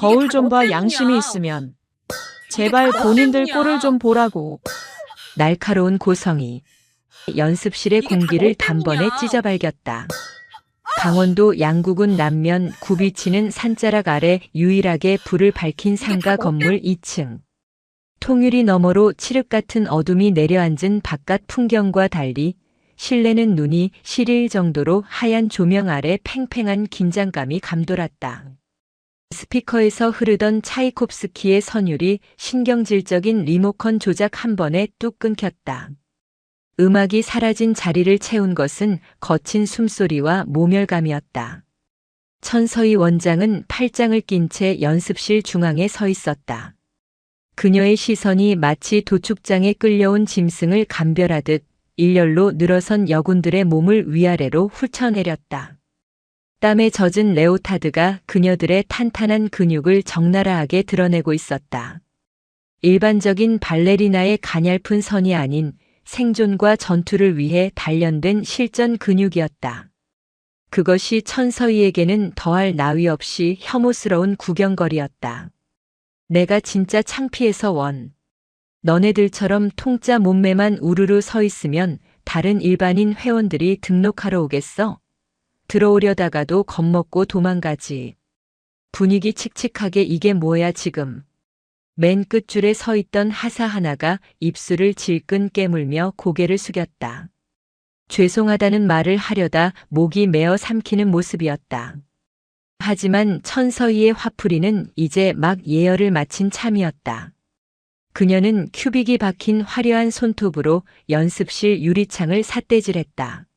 이게 거울 다 좀 너 봐, 때문이야. 양심이 있으면. 이게 제발 다 너 본인들 때문이야. 꼴을 좀 보라고. 날카로운 고성이 연습실의 이게 다 너 공기를 단번에 때문이야. 찢어발겼다. 강원도 양구군 남면 굽이치는 산자락 아래 유일하게 불을 밝힌 이게 다 상가 너 건물 2층. 통유리 너머로 칠흑 같은 어둠이 내려앉은 바깥 풍경과 달리 실내는 눈이 시릴 정도로 하얀 조명 아래 팽팽한 긴장감이 감돌았다. 스피커에서 흐르던 차이콥스키의 선율이 신경질적인 리모컨 조작 한 번에 뚝 끊겼다. 음악이 사라진 자리를 채운 것은 거친 숨소리와 모멸감이었다. 천서희 원장은 팔짱을 낀 채 연습실 중앙에 서 있었다. 그녀의 시선이 마치 도축장에 끌려온 짐승을 감별하듯 일렬로 늘어선 여군들의 몸을 위아래로 훑쳐내렸다. 땀에 젖은 레오타드가 그녀들의 탄탄한 근육을 적나라하게 드러내고 있었다. 일반적인 발레리나의 가냘픈 선이 아닌 생존과 전투를 위해 단련된 실전 근육이었다. 그것이 천서희에게는 더할 나위 없이 혐오스러운 구경거리였다. 내가 진짜 창피해서 원. 너네들처럼 통짜 몸매만 우르르 서 있으면 다른 일반인 회원들이 등록하러 오겠어? 들어오려다가도 겁먹고 도망가지. 분위기 칙칙하게 이게 뭐야 지금. 맨 끝줄에 서 있던 하사 하나가 입술을 질끈 깨물며 고개를 숙였다. 죄송하다는 말을 하려다 목이 메어 삼키는 모습이었다. 하지만 천서희의 화풀이는 이제 막 예열을 마친 참이었다. 그녀는 큐빅이 박힌 화려한 손톱으로 연습실 유리창을 삿대질했다.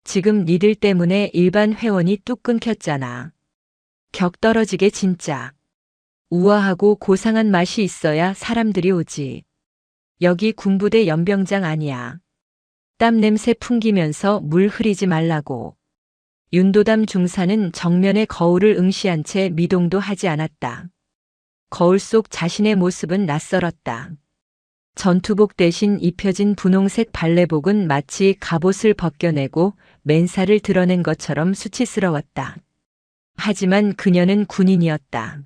지금 니들 때문에 일반 회원이 뚝 끊겼잖아. 격 떨어지게 진짜. 우아하고 고상한 맛이 있어야 사람들이 오지. 여기 군부대 연병장 아니야. 땀 냄새 풍기면서 물 흐리지 말라고. 윤도담 중사는 정면에 거울을 응시한 채 미동도 하지 않았다. 거울 속 자신의 모습은 낯설었다. 전투복 대신 입혀진 분홍색 발레복은 마치 갑옷을 벗겨내고 맨살을 드러낸 것처럼 수치스러웠다. 하지만 그녀는 군인이었다.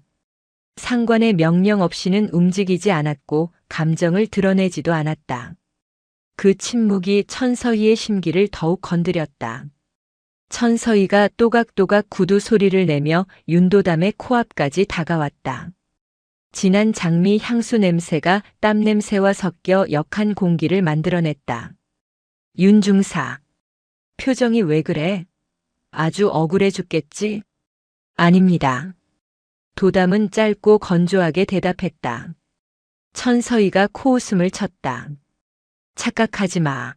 상관의 명령 없이는 움직이지 않았고 감정을 드러내지도 않았다. 그 침묵이 천서희의 심기를 더욱 건드렸다. 천서희가 또각또각 구두 소리를 내며 윤도담의 코앞까지 다가왔다. 진한 장미 향수 냄새가 땀 냄새와 섞여 역한 공기를 만들어냈다. 윤 중사. 표정이 왜 그래? 아주 억울해 죽겠지? 아닙니다. 도담은 짧고 건조하게 대답했다. 천서희가 코웃음을 쳤다. 착각하지 마.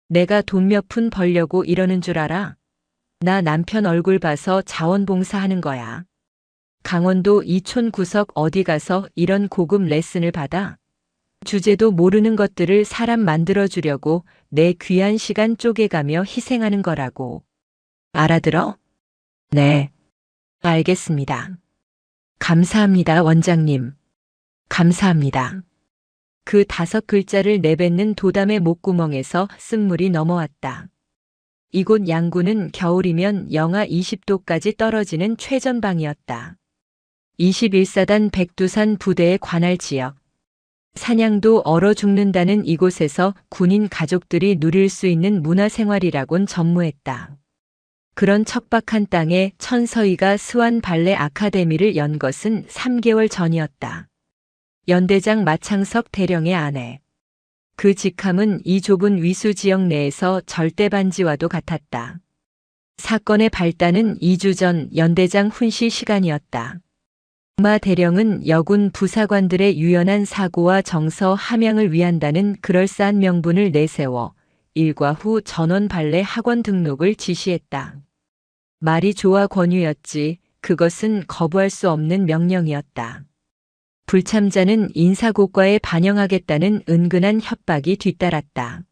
내가 돈 몇 푼 벌려고 이러는 줄 알아? 나 남편 얼굴 봐서 자원봉사하는 거야. 강원도 이촌 구석 어디 가서 이런 고급 레슨을 받아? 주제도 모르는 것들을 사람 만들어주려고 내 귀한 시간 쪼개가며 희생하는 거라고. 알아들어? 네. 알겠습니다. 감사합니다, 원장님. 감사합니다. 그 5글자를 내뱉는 도담의 목구멍에서 쓴물이 넘어왔다. 이곳 양구는 겨울이면 영하 20도까지 떨어지는 최전방이었다. 21사단 백두산 부대의 관할 지역. 사냥도 얼어 죽는다는 이곳에서 군인 가족들이 누릴 수 있는 문화생활이라곤 전무했다. 그런 척박한 땅에 천서희가 스완 발레 아카데미를 연 것은 3개월 전이었다. 연대장 마창석 대령의 아내. 그 직함은 이 좁은 위수 지역 내에서 절대반지와도 같았다. 사건의 발단은 2주 전 연대장 훈시 시간이었다. 마 대령은 여군 부사관들의 유연한 사고와 정서 함양을 위한다는 그럴싸한 명분을 내세워 일과 후 전원 발레 학원 등록을 지시했다. 말이 좋아 권유였지 그것은 거부할 수 없는 명령이었다. 불참자는 인사고과에 반영하겠다는 은근한 협박이 뒤따랐다.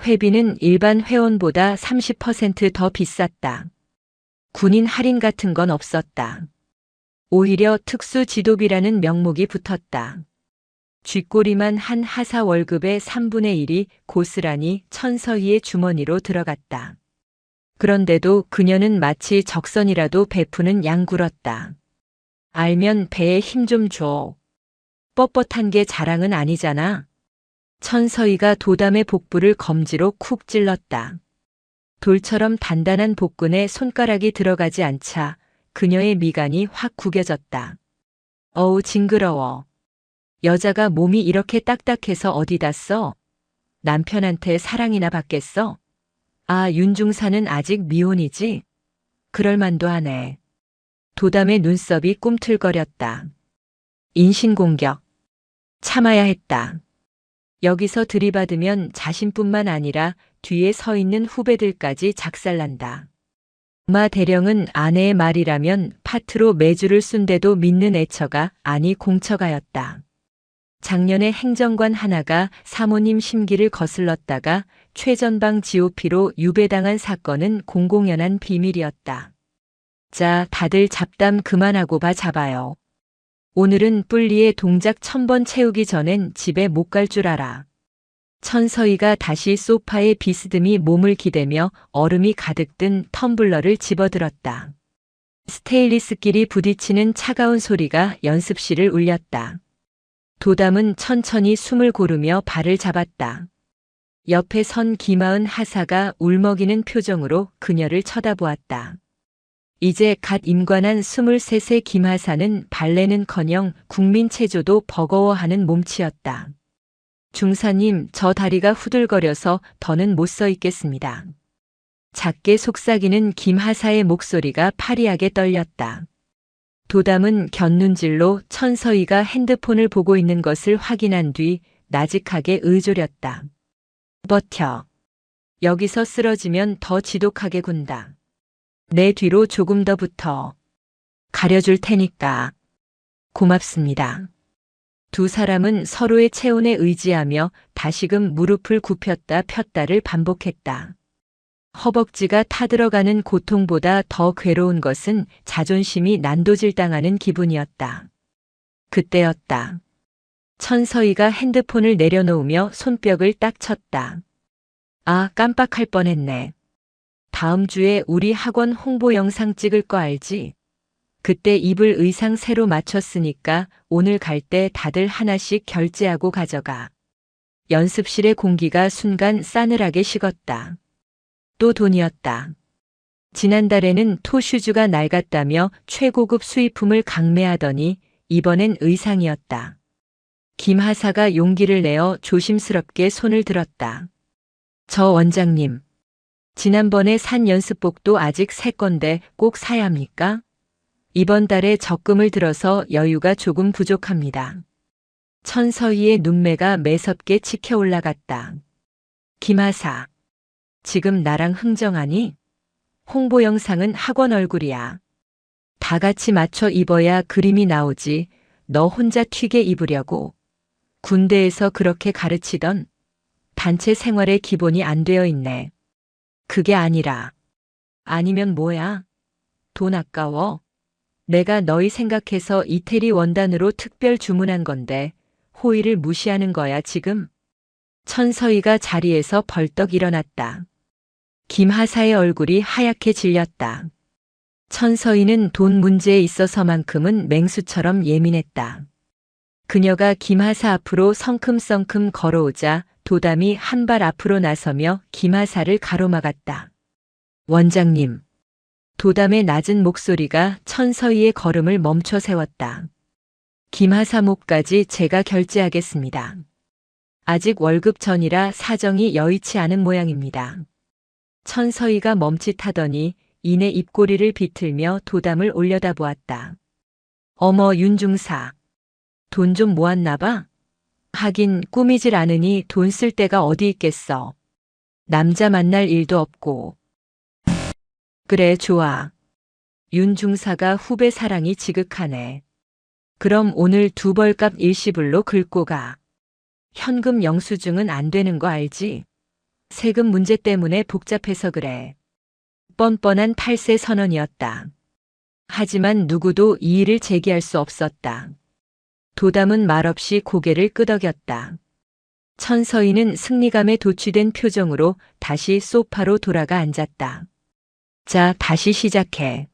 회비는 일반 회원보다 30% 더 비쌌다. 군인 할인 같은 건 없었다. 오히려 특수 지도비라는 명목이 붙었다. 쥐꼬리만 한 하사 월급의 3분의 1이 고스란히 천서희의 주머니로 들어갔다. 그런데도 그녀는 마치 적선이라도 베푸는 양 굴었다. 알면 배에 힘 좀 줘. 뻣뻣한 게 자랑은 아니잖아. 천서희가 도담의 복부를 검지로 쿡 찔렀다. 돌처럼 단단한 복근에 손가락이 들어가지 않자 그녀의 미간이 확 구겨졌다. 어우, 징그러워. 여자가 몸이 이렇게 딱딱해서 어디다 써? 남편한테 사랑이나 받겠어? 아, 윤중사는 아직 미혼이지? 그럴만도 하네. 도담의 눈썹이 꿈틀거렸다. 인신공격. 참아야 했다. 여기서 들이받으면 자신뿐만 아니라 뒤에 서 있는 후배들까지 작살난다. 마 대령은 아내의 말이라면 파트로 매주를 쓴데도 믿는 애처가 아니 공처가였다. 작년에 행정관 하나가 사모님 심기를 거슬렀다가 최전방 GOP로 유배당한 사건은 공공연한 비밀이었다. 자, 다들 잡담 그만하고 잡아요. 오늘은 뿔리의 동작 1000번 채우기 전엔 집에 못 갈 줄 알아. 천서희가 다시 소파에 비스듬히 몸을 기대며 얼음이 가득 든 텀블러를 집어들었다. 스테인리스끼리 부딪히는 차가운 소리가 연습실을 울렸다. 도담은 천천히 숨을 고르며 발을 잡았다. 옆에 선 김하은 하사가 울먹이는 표정으로 그녀를 쳐다보았다. 이제 갓 임관한 23세 김하사는 발레는커녕 국민체조도 버거워하는 몸치였다. 중사님, 저 다리가 후들거려서 더는 못 서 있겠습니다. 작게 속삭이는 김하사의 목소리가 파리하게 떨렸다. 도담은 곁눈질로 천서희가 핸드폰을 보고 있는 것을 확인한 뒤 나직하게 의조렸다. 버텨. 여기서 쓰러지면 더 지독하게 군다. 내 뒤로 조금 더 붙어. 가려줄 테니까. 고맙습니다. 두 사람은 서로의 체온에 의지하며 다시금 무릎을 굽혔다 폈다를 반복했다. 허벅지가 타들어가는 고통보다 더 괴로운 것은 자존심이 난도질당하는 기분이었다. 그때였다. 천서희가 핸드폰을 내려놓으며 손뼉을 딱 쳤다. 아, 깜빡할 뻔했네. 다음 주에 우리 학원 홍보 영상 찍을 거 알지? 그때 입을 의상 새로 맞췄으니까 오늘 갈 때 다들 하나씩 결제하고 가져가. 연습실의 공기가 순간 싸늘하게 식었다. 또 돈이었다. 지난달에는 토슈즈가 낡았다며 최고급 수입품을 강매하더니 이번엔 의상이었다. 김하사가 용기를 내어 조심스럽게 손을 들었다. 저 원장님, 지난번에 산 연습복도 아직 새 건데 꼭 사야 합니까? 이번 달에 적금을 들어서 여유가 조금 부족합니다. 천서희의 눈매가 매섭게 치켜 올라갔다. 김하사, 지금 나랑 흥정하니? 홍보 영상은 학원 얼굴이야. 다 같이 맞춰 입어야 그림이 나오지. 너 혼자 튀게 입으려고. 군대에서 그렇게 가르치던 단체 생활의 기본이 안 되어 있네. 그게 아니라. 아니면 뭐야? 돈 아까워? 내가 너희 생각해서 이태리 원단으로 특별 주문한 건데 호의를 무시하는 거야 지금? 천서희가 자리에서 벌떡 일어났다. 김하사의 얼굴이 하얗게 질렸다. 천서희는 돈 문제에 있어서만큼은 맹수처럼 예민했다. 그녀가 김하사 앞으로 성큼성큼 걸어오자 도담이 한 발 앞으로 나서며 김하사를 가로막았다. 원장님. 도담의 낮은 목소리가 천서희의 걸음을 멈춰 세웠다. 김하사 목까지 제가 결제하겠습니다. 아직 월급 전이라 사정이 여의치 않은 모양입니다. 천서희가 멈칫하더니 이내 입꼬리를 비틀며 도담을 올려다보았다. 어머 윤중사. 돈 좀 모았나 봐? 하긴 꾸미질 않으니 돈 쓸 데가 어디 있겠어. 남자 만날 일도 없고. 그래 좋아. 윤중사가 후배 사랑이 지극하네. 그럼 오늘 두 벌값 일시불로 긁고 가. 현금 영수증은 안 되는 거 알지? 세금 문제 때문에 복잡해서 그래. 뻔뻔한 탈세 선언이었다. 하지만 누구도 이의를 제기할 수 없었다. 도담은 말없이 고개를 끄덕였다. 천서희는 승리감에 도취된 표정으로 다시 소파로 돌아가 앉았다. 자, 다시 시작해.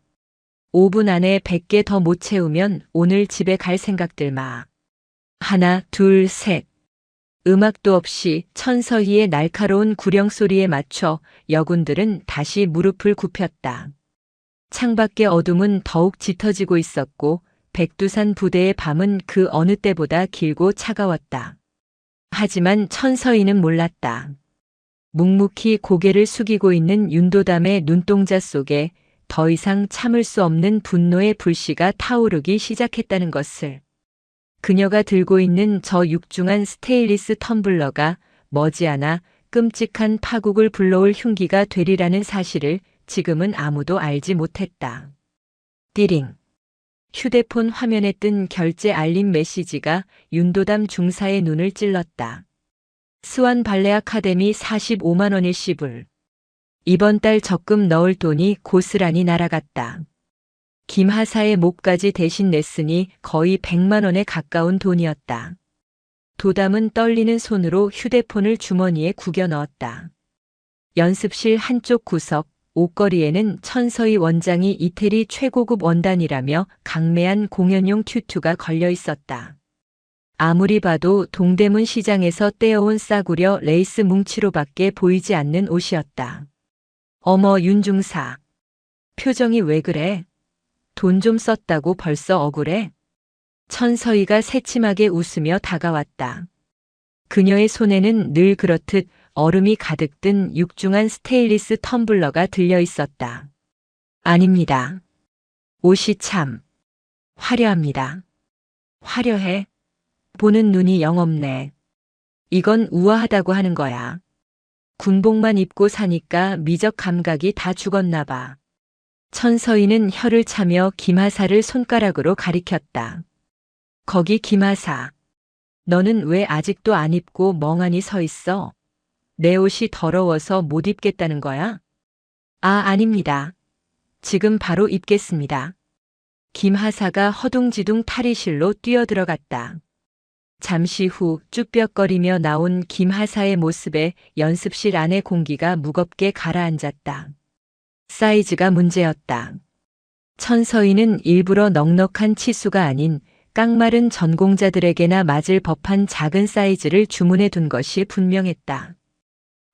5분 안에 100개 더 못 채우면 오늘 집에 갈 생각들 마. 하나, 둘, 셋. 음악도 없이 천서희의 날카로운 구령 소리에 맞춰 여군들은 다시 무릎을 굽혔다. 창밖의 어둠은 더욱 짙어지고 있었고 백두산 부대의 밤은 그 어느 때보다 길고 차가웠다. 하지만 천서희는 몰랐다. 묵묵히 고개를 숙이고 있는 윤도담의 눈동자 속에 더 이상 참을 수 없는 분노의 불씨가 타오르기 시작했다는 것을. 그녀가 들고 있는 저 육중한 스테인리스 텀블러가 머지않아 끔찍한 파국을 불러올 흉기가 되리라는 사실을 지금은 아무도 알지 못했다. 띠링. 휴대폰 화면에 뜬 결제 알림 메시지가 윤도담 중사의 눈을 찔렀다. 스완 발레 아카데미 45만 원 일시불. 이번 달 적금 넣을 돈이 고스란히 날아갔다. 김하사의 목까지 대신 냈으니 거의 100만 원에 가까운 돈이었다. 도담은 떨리는 손으로 휴대폰을 주머니에 구겨 넣었다. 연습실 한쪽 구석, 옷걸이에는 천서희 원장이 이태리 최고급 원단이라며 강매한 공연용 튜투가 걸려 있었다. 아무리 봐도 동대문 시장에서 떼어온 싸구려 레이스 뭉치로밖에 보이지 않는 옷이었다. 어머 윤중사. 표정이 왜 그래? 돈 좀 썼다고 벌써 억울해? 천서희가 새침하게 웃으며 다가왔다. 그녀의 손에는 늘 그렇듯 얼음이 가득 든 육중한 스테인리스 텀블러가 들려 있었다. 아닙니다. 옷이 참 화려합니다. 화려해? 보는 눈이 영없네. 이건 우아하다고 하는 거야. 군복만 입고 사니까 미적 감각이 다 죽었나 봐. 천서희는 혀를 차며 김하사를 손가락으로 가리켰다. 거기 김하사. 너는 왜 아직도 안 입고 멍하니 서 있어? 내 옷이 더러워서 못 입겠다는 거야? 아, 아닙니다. 지금 바로 입겠습니다. 김하사가 허둥지둥 탈의실로 뛰어들어갔다. 잠시 후 쭈뼛거리며 나온 김하사의 모습에 연습실 안의 공기가 무겁게 가라앉았다. 사이즈가 문제였다. 천서희는 일부러 넉넉한 치수가 아닌 깡마른 전공자들에게나 맞을 법한 작은 사이즈를 주문해 둔 것이 분명했다.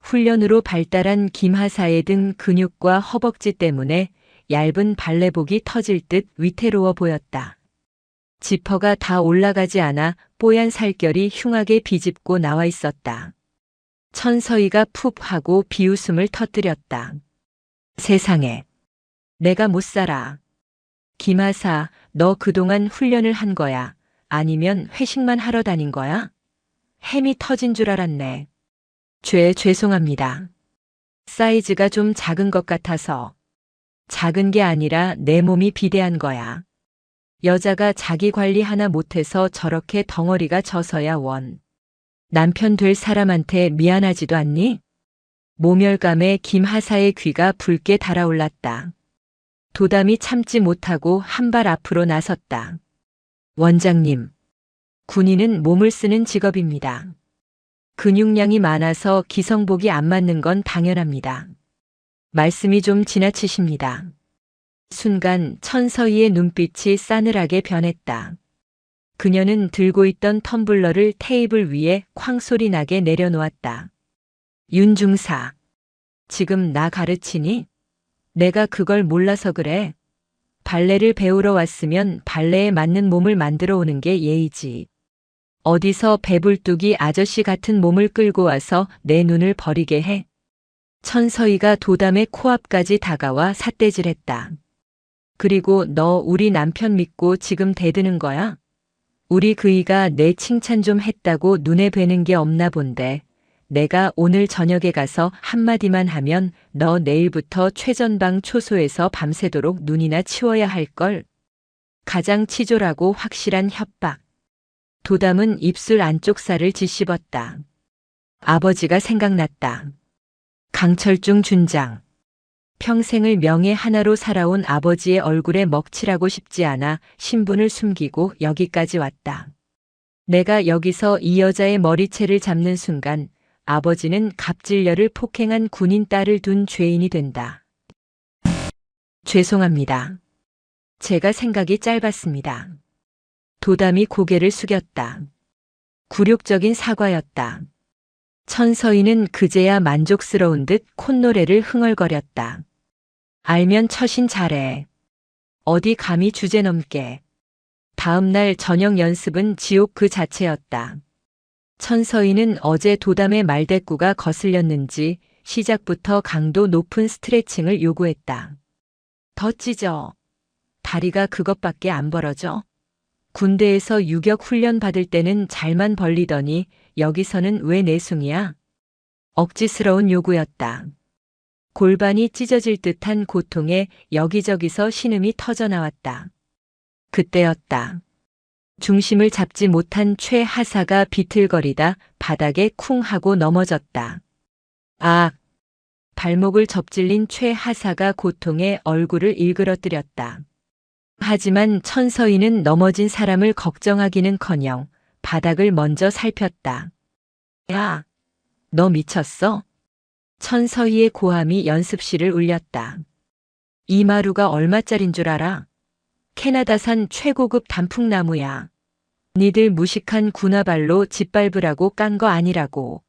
훈련으로 발달한 김하사의 등 근육과 허벅지 때문에 얇은 발레복이 터질 듯 위태로워 보였다. 지퍼가 다 올라가지 않아 뽀얀 살결이 흉하게 비집고 나와 있었다. 천서희가 푹 하고 비웃음을 터뜨렸다. 세상에. 내가 못 살아. 김하사, 너 그동안 훈련을 한 거야? 아니면 회식만 하러 다닌 거야? 햄이 터진 줄 알았네. 죄송합니다. 사이즈가 좀 작은 것 같아서. 작은 게 아니라 내 몸이 비대한 거야. 여자가 자기 관리 하나 못해서 저렇게 덩어리가 져서야 원. 남편 될 사람한테 미안하지도 않니? 모멸감에 김하사의 귀가 붉게 달아올랐다. 도담이 참지 못하고 한 발 앞으로 나섰다. 원장님, 군인은 몸을 쓰는 직업입니다. 근육량이 많아서 기성복이 안 맞는 건 당연합니다. 말씀이 좀 지나치십니다. 순간 천서희의 눈빛이 싸늘하게 변했다. 그녀는 들고 있던 텀블러를 테이블 위에 쾅 소리 나게 내려놓았다. 윤중사, 지금 나 가르치니? 내가 그걸 몰라서 그래. 발레를 배우러 왔으면 발레에 맞는 몸을 만들어 오는 게 예의지. 어디서 배불뚝이 아저씨 같은 몸을 끌고 와서 내 눈을 버리게 해. 천서희가 도담의 코앞까지 다가와 삿대질했다. 그리고 너 우리 남편 믿고 지금 대드는 거야? 우리 그이가 내 칭찬 좀 했다고 눈에 뵈는 게 없나 본데. 내가 오늘 저녁에 가서 한마디만 하면 너 내일부터 최전방 초소에서 밤새도록 눈이나 치워야 할걸. 가장 치졸하고 확실한 협박. 도담은 입술 안쪽 살을 짓씹었다. 아버지가 생각났다. 강철중 준장. 평생을 명예 하나로 살아온 아버지의 얼굴에 먹칠하고 싶지 않아 신분을 숨기고 여기까지 왔다. 내가 여기서 이 여자의 머리채를 잡는 순간 아버지는 갑질녀를 폭행한 군인 딸을 둔 죄인이 된다. 죄송합니다. 제가 생각이 짧았습니다. 도담이 고개를 숙였다. 굴욕적인 사과였다. 천서희는 그제야 만족스러운 듯 콧노래를 흥얼거렸다. 알면 처신 잘해. 어디 감히 주제 넘게. 다음 날 저녁 연습은 지옥 그 자체였다. 천서희는 어제 도담의 말대꾸가 거슬렸는지 시작부터 강도 높은 스트레칭을 요구했다. 더 찢어. 다리가 그것밖에 안 벌어져. 군대에서 유격 훈련 받을 때는 잘만 벌리더니 여기서는 왜 내숭이야? 억지스러운 요구였다. 골반이 찢어질 듯한 고통에 여기저기서 신음이 터져나왔다. 그때였다. 중심을 잡지 못한 최하사가 비틀거리다 바닥에 쿵 하고 넘어졌다. 아! 발목을 접질린 최하사가 고통에 얼굴을 일그러뜨렸다. 하지만 천서희는 넘어진 사람을 걱정하기는커녕 바닥을 먼저 살폈다. 야! 너 미쳤어? 천서희의 고함이 연습실을 울렸다. 이 마루가 얼마짜린 줄 알아? 캐나다산 최고급 단풍나무야. 니들 무식한 군화발로 짓밟으라고 깐 거 아니라고.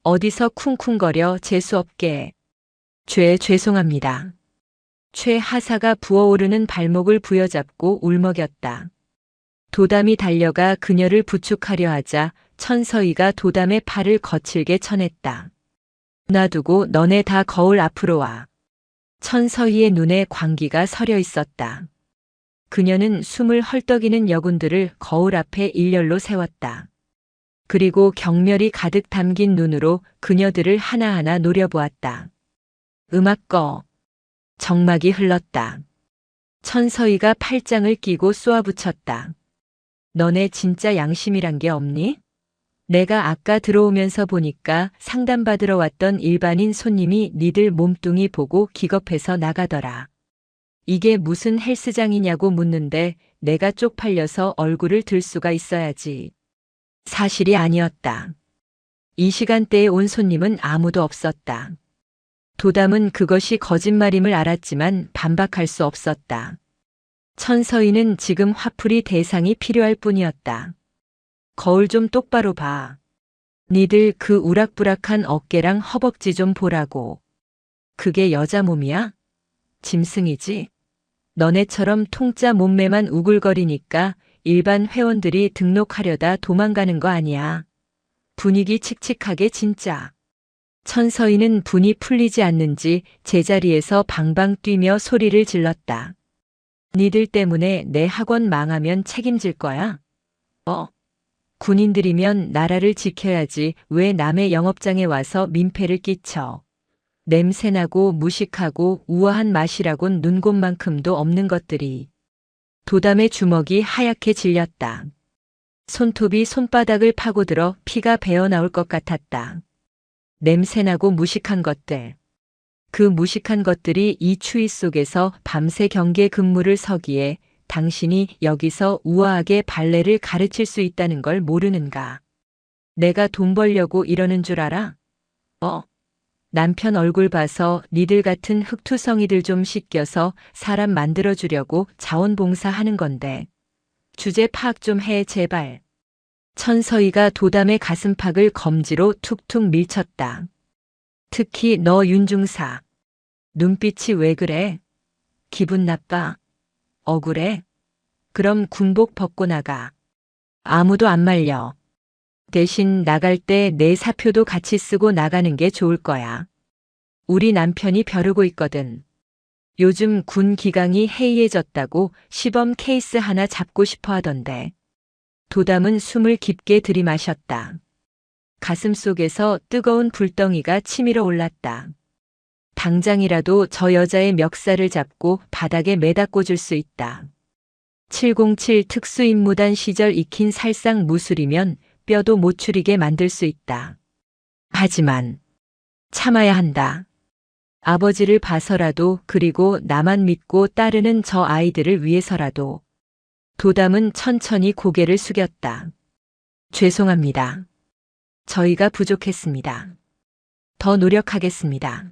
어디서 쿵쿵거려 재수없게. 죄송합니다. 최하사가 부어오르는 발목을 부여잡고 울먹였다. 도담이 달려가 그녀를 부축하려 하자 천서희가 도담의 팔을 거칠게 쳐냈다. 놔두고 너네 다 거울 앞으로 와. 천서희의 눈에 광기가 서려 있었다. 그녀는 숨을 헐떡이는 여군들을 거울 앞에 일렬로 세웠다. 그리고 경멸이 가득 담긴 눈으로 그녀들을 하나하나 노려보았다. 음악 꺼. 정막이 흘렀다. 천서희가 팔짱을 끼고 쏘아붙였다. 너네 진짜 양심이란 게 없니? 내가 아까 들어오면서 보니까 상담받으러 왔던 일반인 손님이 니들 몸뚱이 보고 기겁해서 나가더라. 이게 무슨 헬스장이냐고 묻는데 내가 쪽팔려서 얼굴을 들 수가 있어야지. 사실이 아니었다. 이 시간대에 온 손님은 아무도 없었다. 도담은 그것이 거짓말임을 알았지만 반박할 수 없었다. 천서희는 지금 화풀이 대상이 필요할 뿐이었다. 거울 좀 똑바로 봐. 니들 그 우락부락한 어깨랑 허벅지 좀 보라고. 그게 여자 몸이야? 짐승이지? 너네처럼 통짜 몸매만 우글거리니까 일반 회원들이 등록하려다 도망가는 거 아니야. 분위기 칙칙하게 진짜. 천서희는 분이 풀리지 않는지 제자리에서 방방 뛰며 소리를 질렀다. 니들 때문에 내 학원 망하면 책임질 거야? 군인들이면 나라를 지켜야지 왜 남의 영업장에 와서 민폐를 끼쳐. 냄새나고 무식하고 우아한 맛이라곤 눈곱만큼도 없는 것들이. 도담의 주먹이 하얗게 질렸다. 손톱이 손바닥을 파고들어 피가 배어나올 것 같았다. 냄새나고 무식한 것들. 그 무식한 것들이 이 추위 속에서 밤새 경계 근무를 서기에 당신이 여기서 우아하게 발레를 가르칠 수 있다는 걸 모르는가? 내가 돈 벌려고 이러는 줄 알아? 남편 얼굴 봐서 니들 같은 흙투성이들 좀 씻겨서 사람 만들어주려고 자원봉사하는 건데. 주제 파악 좀 해 제발. 천서희가 도담의 가슴팍을 검지로 툭툭 밀쳤다. 특히 너 윤중사. 눈빛이 왜 그래? 기분 나빠? 억울해? 그럼 군복 벗고 나가. 아무도 안 말려. 대신 나갈 때 내 사표도 같이 쓰고 나가는 게 좋을 거야. 우리 남편이 벼르고 있거든. 요즘 군 기강이 해이해졌다고 시범 케이스 하나 잡고 싶어 하던데. 도담은 숨을 깊게 들이마셨다. 가슴 속에서 뜨거운 불덩이가 치밀어 올랐다. 당장이라도 저 여자의 멱살을 잡고 바닥에 매다 꽂을 수 있다. 707 특수임무단 시절 익힌 살상 무술이면 뼈도 못 추리게 만들 수 있다. 하지만 참아야 한다. 아버지를 봐서라도 그리고 나만 믿고 따르는 저 아이들을 위해서라도. 도담은 천천히 고개를 숙였다. 죄송합니다. 저희가 부족했습니다. 더 노력하겠습니다.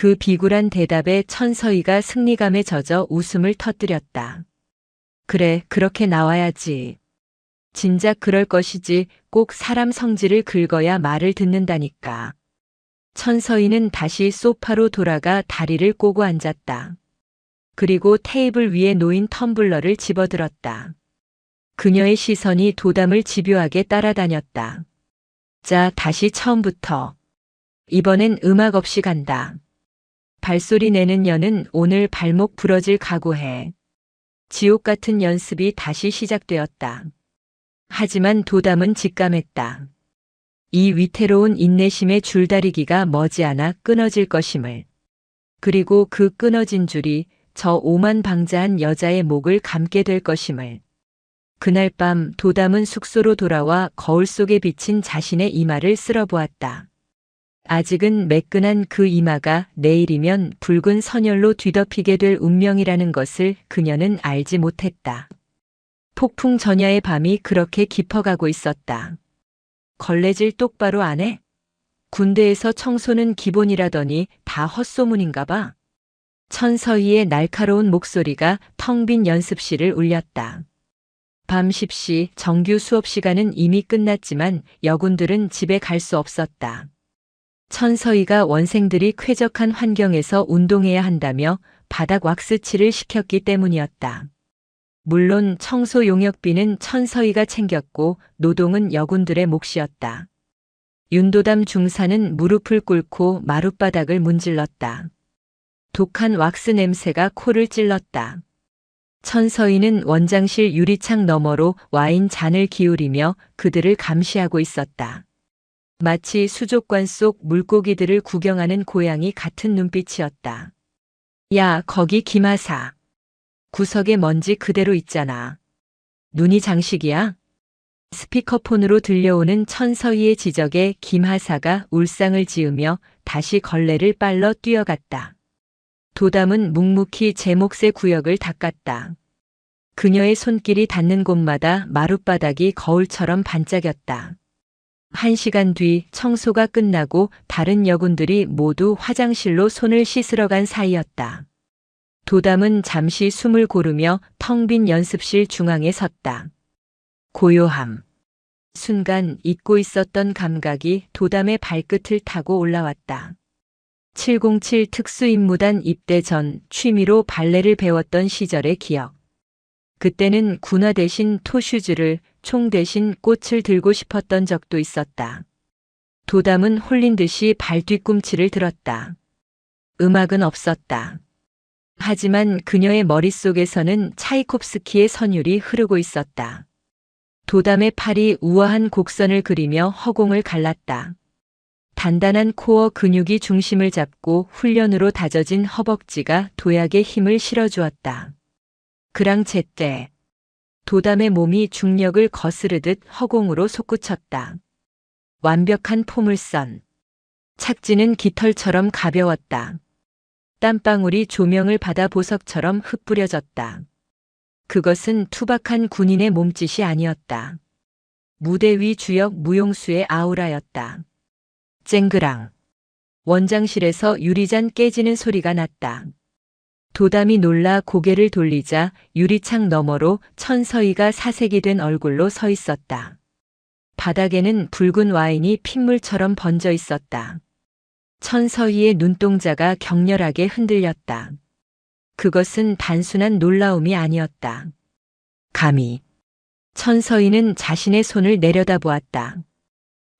그 비굴한 대답에 천서희가 승리감에 젖어 웃음을 터뜨렸다. 그래, 그렇게 나와야지. 진작 그럴 것이지 꼭 사람 성질을 긁어야 말을 듣는다니까. 천서희는 다시 소파로 돌아가 다리를 꼬고 앉았다. 그리고 테이블 위에 놓인 텀블러를 집어들었다. 그녀의 시선이 도담을 집요하게 따라다녔다. 자, 다시 처음부터. 이번엔 음악 없이 간다. 발소리 내는 여는 오늘 발목 부러질 각오해. 지옥 같은 연습이 다시 시작되었다. 하지만 도담은 직감했다. 이 위태로운 인내심의 줄다리기가 머지않아 끊어질 것임을. 그리고 그 끊어진 줄이 저 오만방자한 여자의 목을 감게 될 것임을. 그날 밤 도담은 숙소로 돌아와 거울 속에 비친 자신의 이마를 쓸어보았다. 아직은 매끈한 그 이마가 내일이면 붉은 선혈로 뒤덮이게 될 운명이라는 것을 그녀는 알지 못했다. 폭풍 전야의 밤이 그렇게 깊어가고 있었다. 걸레질 똑바로 안 해? 군대에서 청소는 기본이라더니 다 헛소문인가 봐. 천서희의 날카로운 목소리가 텅 빈 연습실을 울렸다. 밤 10시 정규 수업 시간은 이미 끝났지만 여군들은 집에 갈 수 없었다. 천서희가 원생들이 쾌적한 환경에서 운동해야 한다며 바닥 왁스칠을 시켰기 때문이었다. 물론 청소 용역비는 천서희가 챙겼고 노동은 여군들의 몫이었다. 윤도담 중사는 무릎을 꿇고 마룻바닥을 문질렀다. 독한 왁스 냄새가 코를 찔렀다. 천서희는 원장실 유리창 너머로 와인 잔을 기울이며 그들을 감시하고 있었다. 마치 수족관 속 물고기들을 구경하는 고양이 같은 눈빛이었다. 야, 거기 김하사. 구석에 먼지 그대로 있잖아. 눈이 장식이야? 스피커폰으로 들려오는 천서희의 지적에 김하사가 울상을 지으며 다시 걸레를 빨러 뛰어갔다. 도담은 묵묵히 제 몫의 구역을 닦았다. 그녀의 손길이 닿는 곳마다 마룻바닥이 거울처럼 반짝였다. 1시간 뒤 청소가 끝나고 다른 여군들이 모두 화장실로 손을 씻으러 간 사이였다. 도담은 잠시 숨을 고르며 텅 빈 연습실 중앙에 섰다. 고요함. 순간 잊고 있었던 감각이 도담의 발끝을 타고 올라왔다. 707 특수임무단 입대 전 취미로 발레를 배웠던 시절의 기억. 그때는 군화 대신 토슈즈를, 총 대신 꽃을 들고 싶었던 적도 있었다. 도담은 홀린 듯이 발 뒤꿈치를 들었다. 음악은 없었다. 하지만 그녀의 머릿속에서는 차이콥스키의 선율이 흐르고 있었다. 도담의 팔이 우아한 곡선을 그리며 허공을 갈랐다. 단단한 코어 근육이 중심을 잡고 훈련으로 다져진 허벅지가 도약의 힘을 실어주었다. 그랑체 때 도담의 몸이 중력을 거스르듯 허공으로 솟구쳤다. 완벽한 포물선. 착지는 깃털처럼 가벼웠다. 땀방울이 조명을 받아 보석처럼 흩뿌려졌다. 그것은 투박한 군인의 몸짓이 아니었다. 무대 위 주역 무용수의 아우라였다. 쨍그랑. 원장실에서 유리잔 깨지는 소리가 났다. 도담이 놀라 고개를 돌리자 유리창 너머로 천서희가 사색이 된 얼굴로 서 있었다. 바닥에는 붉은 와인이 핏물처럼 번져 있었다. 천서희의 눈동자가 격렬하게 흔들렸다. 그것은 단순한 놀라움이 아니었다. 감히. 천서희는 자신의 손을 내려다보았다.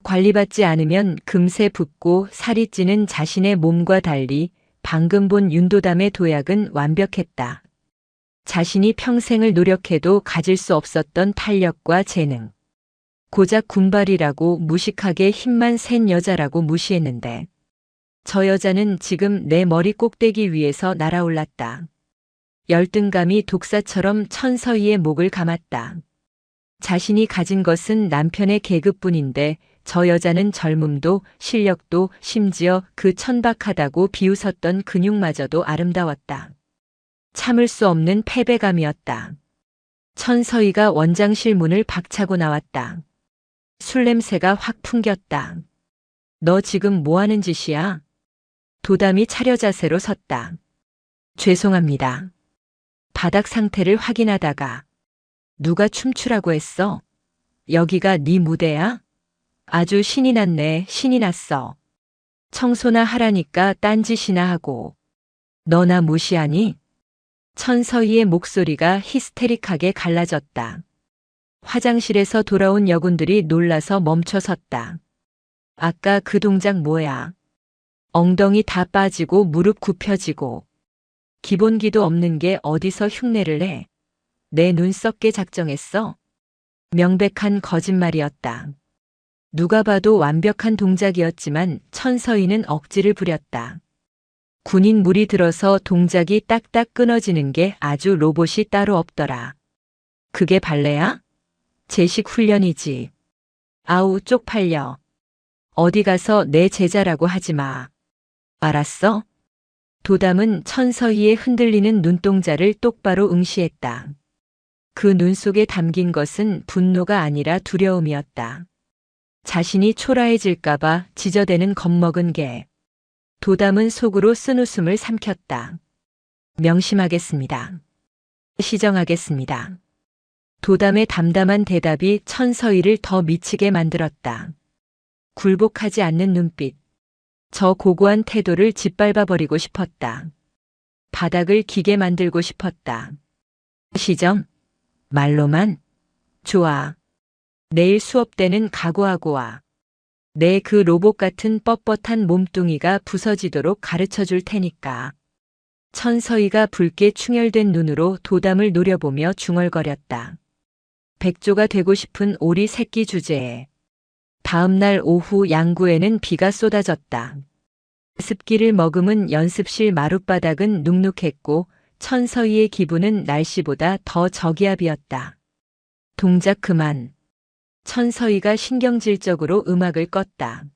관리받지 않으면 금세 붓고 살이 찌는 자신의 몸과 달리 방금 본 윤도담의 도약은 완벽했다. 자신이 평생을 노력해도 가질 수 없었던 탄력과 재능. 고작 군발이라고 무식하게 힘만 센 여자라고 무시했는데 저 여자는 지금 내 머리 꼭대기 위에서 날아올랐다. 열등감이 독사처럼 천서희의 목을 감았다. 자신이 가진 것은 남편의 계급뿐인데 저 여자는 젊음도 실력도 심지어 그 천박하다고 비웃었던 근육마저도 아름다웠다. 참을 수 없는 패배감이었다. 천서희가 원장실 문을 박차고 나왔다. 술 냄새가 확 풍겼다. 너 지금 뭐 하는 짓이야? 도담이 차려 자세로 섰다. 죄송합니다. 바닥 상태를 확인하다가 누가 춤추라고 했어? 여기가 네 무대야? 아주 신이 났네, 신이 났어. 청소나 하라니까 딴짓이나 하고. 너나 무시하니? 천서희의 목소리가 히스테릭하게 갈라졌다. 화장실에서 돌아온 여군들이 놀라서 멈춰 섰다. 아까 그 동작 뭐야? 엉덩이 다 빠지고 무릎 굽혀지고. 기본기도 없는 게 어디서 흉내를 내? 내 눈 썩게 작정했어? 명백한 거짓말이었다. 누가 봐도 완벽한 동작이었지만 천서희는 억지를 부렸다. 군인 물이 들어서 동작이 딱딱 끊어지는 게 아주 로봇이 따로 없더라. 그게 발레야? 제식 훈련이지. 아우 쪽팔려. 어디 가서 내 제자라고 하지 마. 알았어? 도담은 천서희의 흔들리는 눈동자를 똑바로 응시했다. 그 눈 속에 담긴 것은 분노가 아니라 두려움이었다. 자신이 초라해질까봐 지저대는 겁먹은 개. 도담은 속으로 쓴웃음을 삼켰다. 명심하겠습니다. 시정하겠습니다. 도담의 담담한 대답이 천서희를 더 미치게 만들었다. 굴복하지 않는 눈빛. 저 고고한 태도를 짓밟아버리고 싶었다. 바닥을 기게 만들고 싶었다. 시정? 말로만? 좋아. 내일 수업 때는 각오하고 와. 내 그 로봇 같은 뻣뻣한 몸뚱이가 부서지도록 가르쳐 줄 테니까. 천서희가 붉게 충혈된 눈으로 도담을 노려보며 중얼거렸다. 백조가 되고 싶은 오리 새끼 주제에. 다음 날 오후 양구에는 비가 쏟아졌다. 습기를 머금은 연습실 마룻바닥은 눅눅했고 천서희의 기분은 날씨보다 더 저기압이었다. 동작 그만. 천서희가 신경질적으로 음악을 껐다.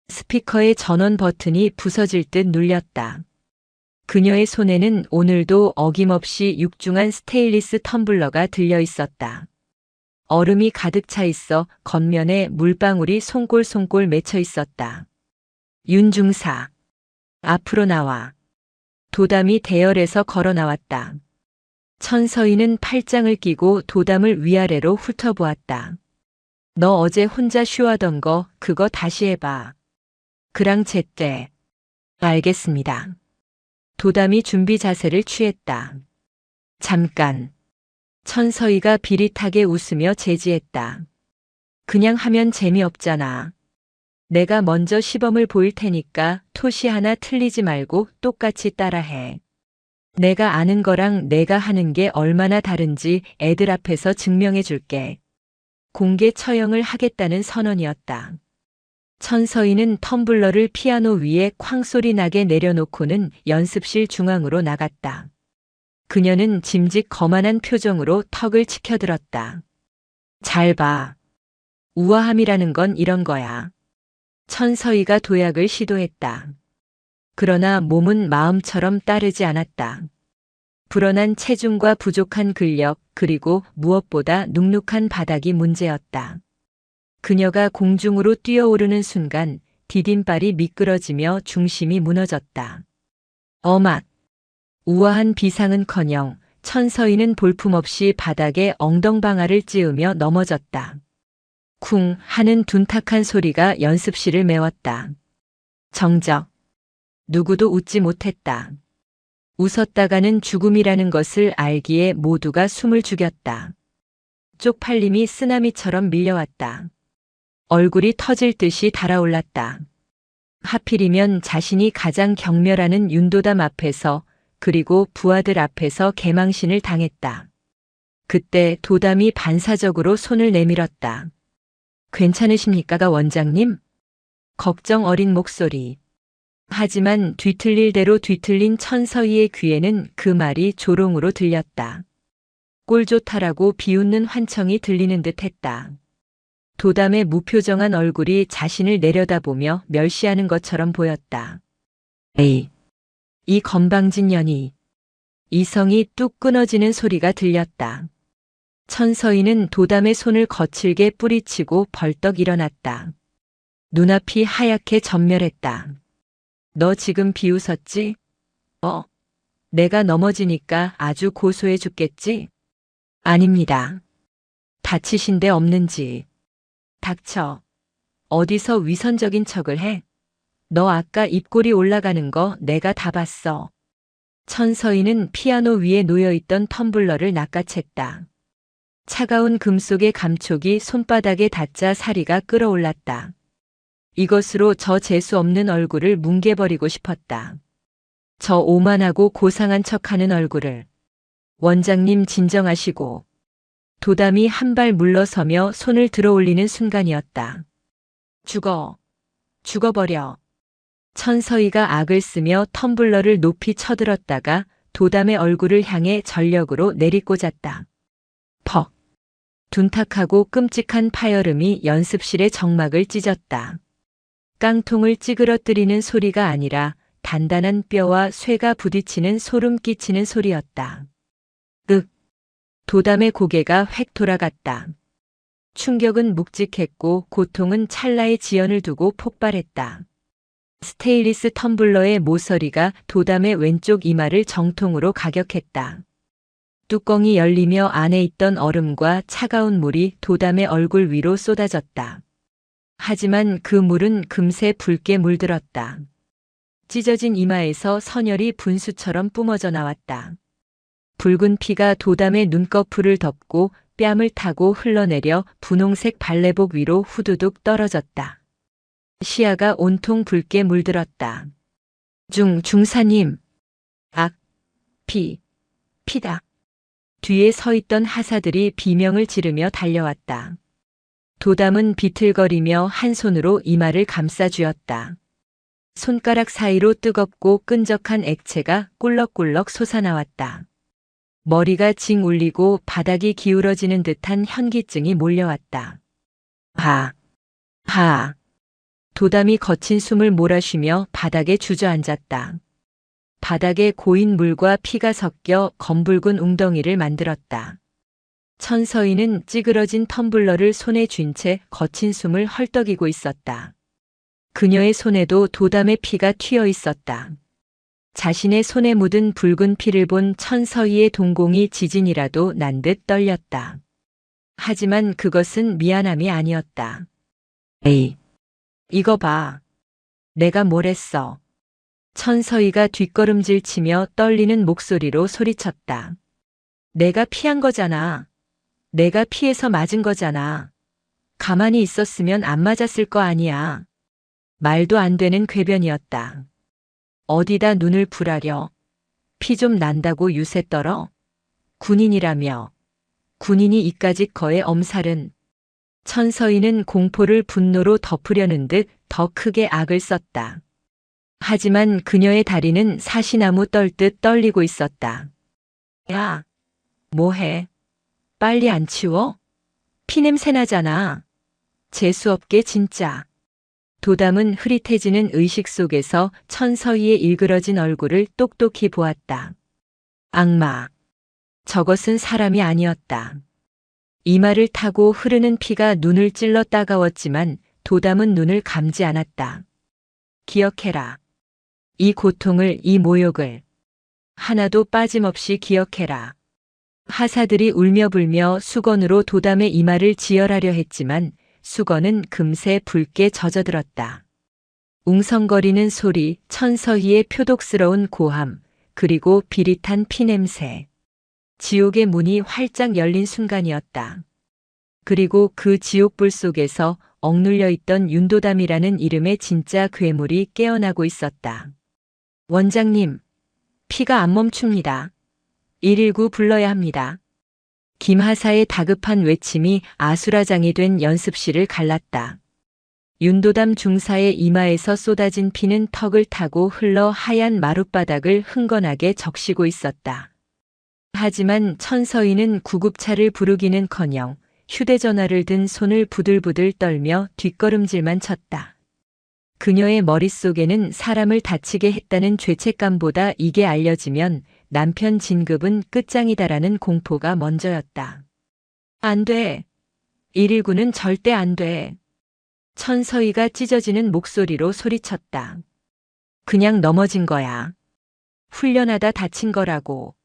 스피커의 전원 버튼이 부서질 듯 눌렸다. 그녀의 손에는 오늘도 어김없이 육중한 스테인리스 텀블러가 들려 있었다. 얼음이 가득 차 있어 겉면에 물방울이 송골송골 맺혀 있었다. 윤중사. 앞으로 나와. 도담이 대열에서 걸어 나왔다. 천서희는 팔짱을 끼고 도담을 위아래로 훑어보았다. 너 어제 혼자 쉬어하던 거 그거 다시 해봐. 그랑 제때. 알겠습니다. 도담이 준비 자세를 취했다. 잠깐. 천서희가 비릿하게 웃으며 제지했다. 그냥 하면 재미없잖아. 내가 먼저 시범을 보일 테니까 토시 하나 틀리지 말고 똑같이 따라해. 내가 아는 거랑 내가 하는 게 얼마나 다른지 애들 앞에서 증명해 줄게. 공개 처형을 하겠다는 선언이었다. 천서희는 텀블러를 피아노 위에 쾅소리 나게 내려놓고는 연습실 중앙으로 나갔다. 그녀는 짐짓 거만한 표정으로 턱을 치켜들었다. 잘 봐. 우아함이라는 건 이런 거야. 천서희가 도약을 시도했다. 그러나 몸은 마음처럼 따르지 않았다. 불어난 체중과 부족한 근력, 그리고 무엇보다 눅눅한 바닥이 문제였다. 그녀가 공중으로 뛰어오르는 순간 디딤발이 미끄러지며 중심이 무너졌다. 어맛. 우아한 비상은커녕 천서희는 볼품없이 바닥에 엉덩방아를 찧으며 넘어졌다. 쿵 하는 둔탁한 소리가 연습실을 메웠다. 정적. 누구도 웃지 못했다. 웃었다가는 죽음이라는 것을 알기에 모두가 숨을 죽였다. 쪽팔림이 쓰나미처럼 밀려왔다. 얼굴이 터질 듯이 달아올랐다. 하필이면 자신이 가장 경멸하는 윤도담 앞에서 그리고 부하들 앞에서 개망신을 당했다. 그때 도담이 반사적으로 손을 내밀었다. 괜찮으십니까, 원장님? 걱정 어린 목소리. 하지만 뒤틀릴 대로 뒤틀린 천서희의 귀에는 그 말이 조롱으로 들렸다. 꼴 좋다라고 비웃는 환청이 들리는 듯 했다. 도담의 무표정한 얼굴이 자신을 내려다보며 멸시하는 것처럼 보였다. 에이, 이 건방진 년이. 이성이 뚝 끊어지는 소리가 들렸다. 천서희는 도담의 손을 거칠게 뿌리치고 벌떡 일어났다. 눈앞이 하얗게 전멸했다. 너 지금 비웃었지? 내가 넘어지니까 아주 고소해 죽겠지? 아닙니다. 다치신 데 없는지. 닥쳐. 어디서 위선적인 척을 해? 너 아까 입꼬리 올라가는 거 내가 다 봤어. 천서희는 피아노 위에 놓여있던 텀블러를 낚아챘다. 차가운 금속의 감촉이 손바닥에 닿자 사리가 끓어올랐다. 이것으로 저 재수 없는 얼굴을 뭉개버리고 싶었다. 저 오만하고 고상한 척하는 얼굴을. 원장님 진정하시고. 도담이 한 발 물러서며 손을 들어올리는 순간이었다. 죽어버려. 천서희가 악을 쓰며 텀블러를 높이 쳐들었다가 도담의 얼굴을 향해 전력으로 내리꽂았다. 퍽. 둔탁하고 끔찍한 파열음이 연습실의 정막을 찢었다. 깡통을 찌그러뜨리는 소리가 아니라 단단한 뼈와 쇠가 부딪히는 소름 끼치는 소리였다. 도담의 고개가 획 돌아갔다. 충격은 묵직했고 고통은 찰나의 지연을 두고 폭발했다. 스테인리스 텀블러의 모서리가 도담의 왼쪽 이마를 정통으로 가격했다. 뚜껑이 열리며 안에 있던 얼음과 차가운 물이 도담의 얼굴 위로 쏟아졌다. 하지만 그 물은 금세 붉게 물들었다. 찢어진 이마에서 선혈이 분수처럼 뿜어져 나왔다. 붉은 피가 도담의 눈꺼풀을 덮고 뺨을 타고 흘러내려 분홍색 발레복 위로 후두둑 떨어졌다. 시야가 온통 붉게 물들었다. 중사님. 피다. 뒤에 서 있던 하사들이 비명을 지르며 달려왔다. 도담은 비틀거리며 한 손으로 이마를 감싸쥐었다. 손가락 사이로 뜨겁고 끈적한 액체가 꿀럭꿀럭 솟아나왔다. 머리가 징 울리고 바닥이 기울어지는 듯한 현기증이 몰려왔다. 도담이 거친 숨을 몰아쉬며 바닥에 주저앉았다. 바닥에 고인 물과 피가 섞여 검붉은 웅덩이를 만들었다. 천서희는 찌그러진 텀블러를 손에 쥔 채 거친 숨을 헐떡이고 있었다. 그녀의 손에도 도담의 피가 튀어 있었다. 자신의 손에 묻은 붉은 피를 본 천서희의 동공이 지진이라도 난 듯 떨렸다. 하지만 그것은 미안함이 아니었다. 에이, 이거 봐. 내가 뭘 했어. 천서희가 뒷걸음질 치며 떨리는 목소리로 소리쳤다. 내가 피한 거잖아. 내가 피해서 맞은 거잖아. 가만히 있었으면 안 맞았을 거 아니야. 말도 안 되는 궤변이었다. 어디다 눈을 부라려. 피 좀 난다고 유세 떨어? 군인이라며. 군인이 이까짓 거에 엄살은. 천서희는 공포를 분노로 덮으려는 듯 더 크게 악을 썼다. 하지만 그녀의 다리는 사시나무 떨듯 떨리고 있었다. 야, 뭐해? 빨리 안 치워? 피냄새 나잖아. 재수없게 진짜. 도담은 흐릿해지는 의식 속에서 천서희의 일그러진 얼굴을 똑똑히 보았다. 악마. 저것은 사람이 아니었다. 이마를 타고 흐르는 피가 눈을 찔러 따가웠지만 도담은 눈을 감지 않았다. 기억해라. 이 고통을, 이 모욕을. 하나도 빠짐없이 기억해라. 하사들이 울며 불며 수건으로 도담의 이마를 지혈하려 했지만 수건은 금세 붉게 젖어들었다. 웅성거리는 소리, 천서희의 표독스러운 고함, 그리고 비릿한 피냄새. 지옥의 문이 활짝 열린 순간이었다. 그리고 그 지옥불 속에서 억눌려 있던 윤도담이라는 이름의 진짜 괴물이 깨어나고 있었다. 원장님, 피가 안 멈춥니다. 119 불러야 합니다. 김하사의 다급한 외침이 아수라장이 된 연습실을 갈랐다. 윤도담 중사의 이마에서 쏟아진 피는 턱을 타고 흘러 하얀 마룻바닥을 흥건하게 적시고 있었다. 하지만 천서희는 구급차를 부르기는커녕 휴대전화를 든 손을 부들부들 떨며 뒷걸음질만 쳤다. 그녀의 머릿속에는 사람을 다치게 했다는 죄책감보다 이게 알려지면 남편 진급은 끝장이다라는 공포가 먼저였다. 안 돼. 119는 절대 안 돼. 천서희가 찢어지는 목소리로 소리쳤다. 그냥 넘어진 거야. 훈련하다 다친 거라고.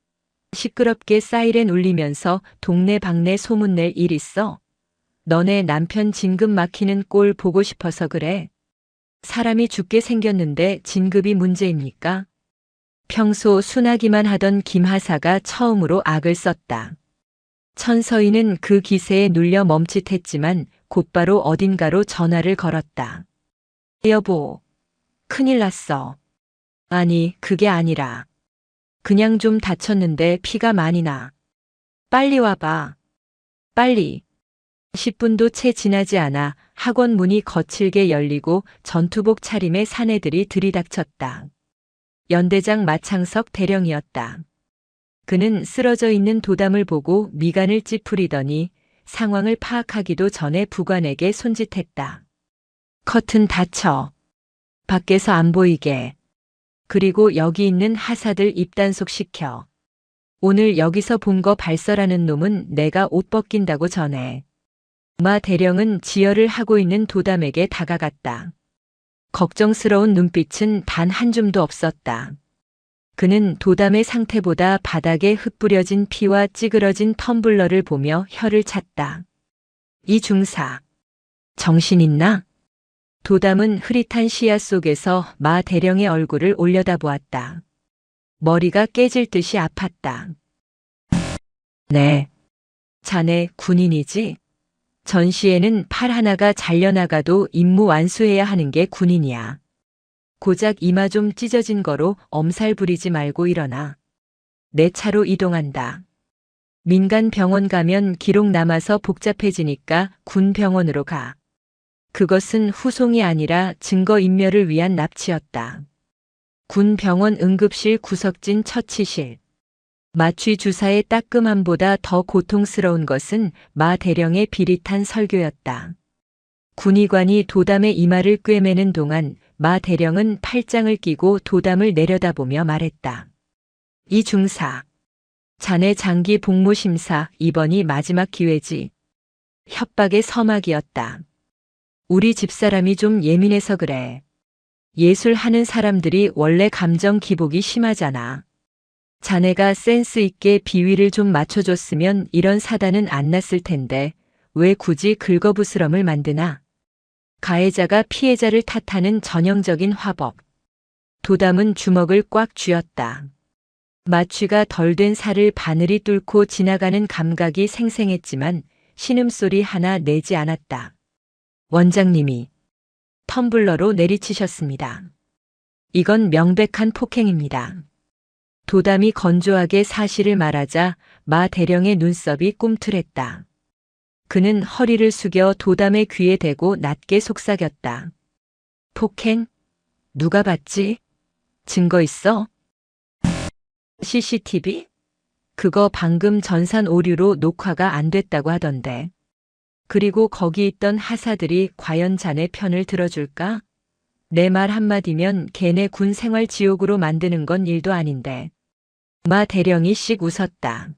시끄럽게 사이렌 울리면서 동네방네 소문낼 일 있어? 너네 남편 진급 막히는 꼴 보고 싶어서 그래. 사람이 죽게 생겼는데 진급이 문제입니까? 평소 순하기만 하던 김하사가 처음으로 악을 썼다. 천서희는 그 기세에 눌려 멈칫했지만 곧바로 어딘가로 전화를 걸었다. 여보, 큰일 났어. 아니, 그게 아니라. 그냥 좀 다쳤는데 피가 많이 나. 빨리 와봐. 빨리. 10분도 채 지나지 않아 학원 문이 거칠게 열리고 전투복 차림의 사내들이 들이닥쳤다. 연대장 마창석 대령이었다. 그는 쓰러져 있는 도담을 보고 미간을 찌푸리더니 상황을 파악하기도 전에 부관에게 손짓했다. 커튼 닫혀. 밖에서 안 보이게. 그리고 여기 있는 하사들 입단속 시켜. 오늘 여기서 본 거 발설하는 놈은 내가 옷 벗긴다고 전해. 마 대령은 지혈을 하고 있는 도담에게 다가갔다. 걱정스러운 눈빛은 단 한 줌도 없었다. 그는 도담의 상태보다 바닥에 흩뿌려진 피와 찌그러진 텀블러를 보며 혀를 찼다. 이 중사. 정신 있나? 도담은 흐릿한 시야 속에서 마 대령의 얼굴을 올려다보았다. 머리가 깨질 듯이 아팠다. 네. 자네 군인이지? 전시에는 팔 하나가 잘려나가도 임무 완수해야 하는 게 군인이야. 고작 이마 좀 찢어진 거로 엄살 부리지 말고 일어나. 내 차로 이동한다. 민간 병원 가면 기록 남아서 복잡해지니까 군 병원으로 가. 그것은 후송이 아니라 증거인멸을 위한 납치였다. 군 병원 응급실 구석진 처치실. 마취 주사의 따끔함보다 더 고통스러운 것은 마 대령의 비릿한 설교였다. 군의관이 도담의 이마를 꿰매는 동안 마 대령은 팔짱을 끼고 도담을 내려다보며 말했다. 이 중사. 자네 장기 복무 심사 이번이 마지막 기회지. 협박의 서막이었다. 우리 집사람이 좀 예민해서 그래. 예술하는 사람들이 원래 감정 기복이 심하잖아. 자네가 센스 있게 비위를 좀 맞춰줬으면 이런 사단은 안 났을 텐데 왜 굳이 긁어부스럼을 만드나? 가해자가 피해자를 탓하는 전형적인 화법. 도담은 주먹을 꽉 쥐었다. 마취가 덜 된 살을 바늘이 뚫고 지나가는 감각이 생생했지만 신음소리 하나 내지 않았다. 원장님이 텀블러로 내리치셨습니다. 이건 명백한 폭행입니다. 도담이 건조하게 사실을 말하자 마 대령의 눈썹이 꿈틀했다. 그는 허리를 숙여 도담의 귀에 대고 낮게 속삭였다. 폭행? 누가 봤지? 증거 있어? CCTV? 그거 방금 전산 오류로 녹화가 안 됐다고 하던데. 그리고 거기 있던 하사들이 과연 자네 편을 들어줄까? 내 말 한마디면 걔네 군 생활 지옥으로 만드는 건 일도 아닌데. 마 대령이 씩 웃었다.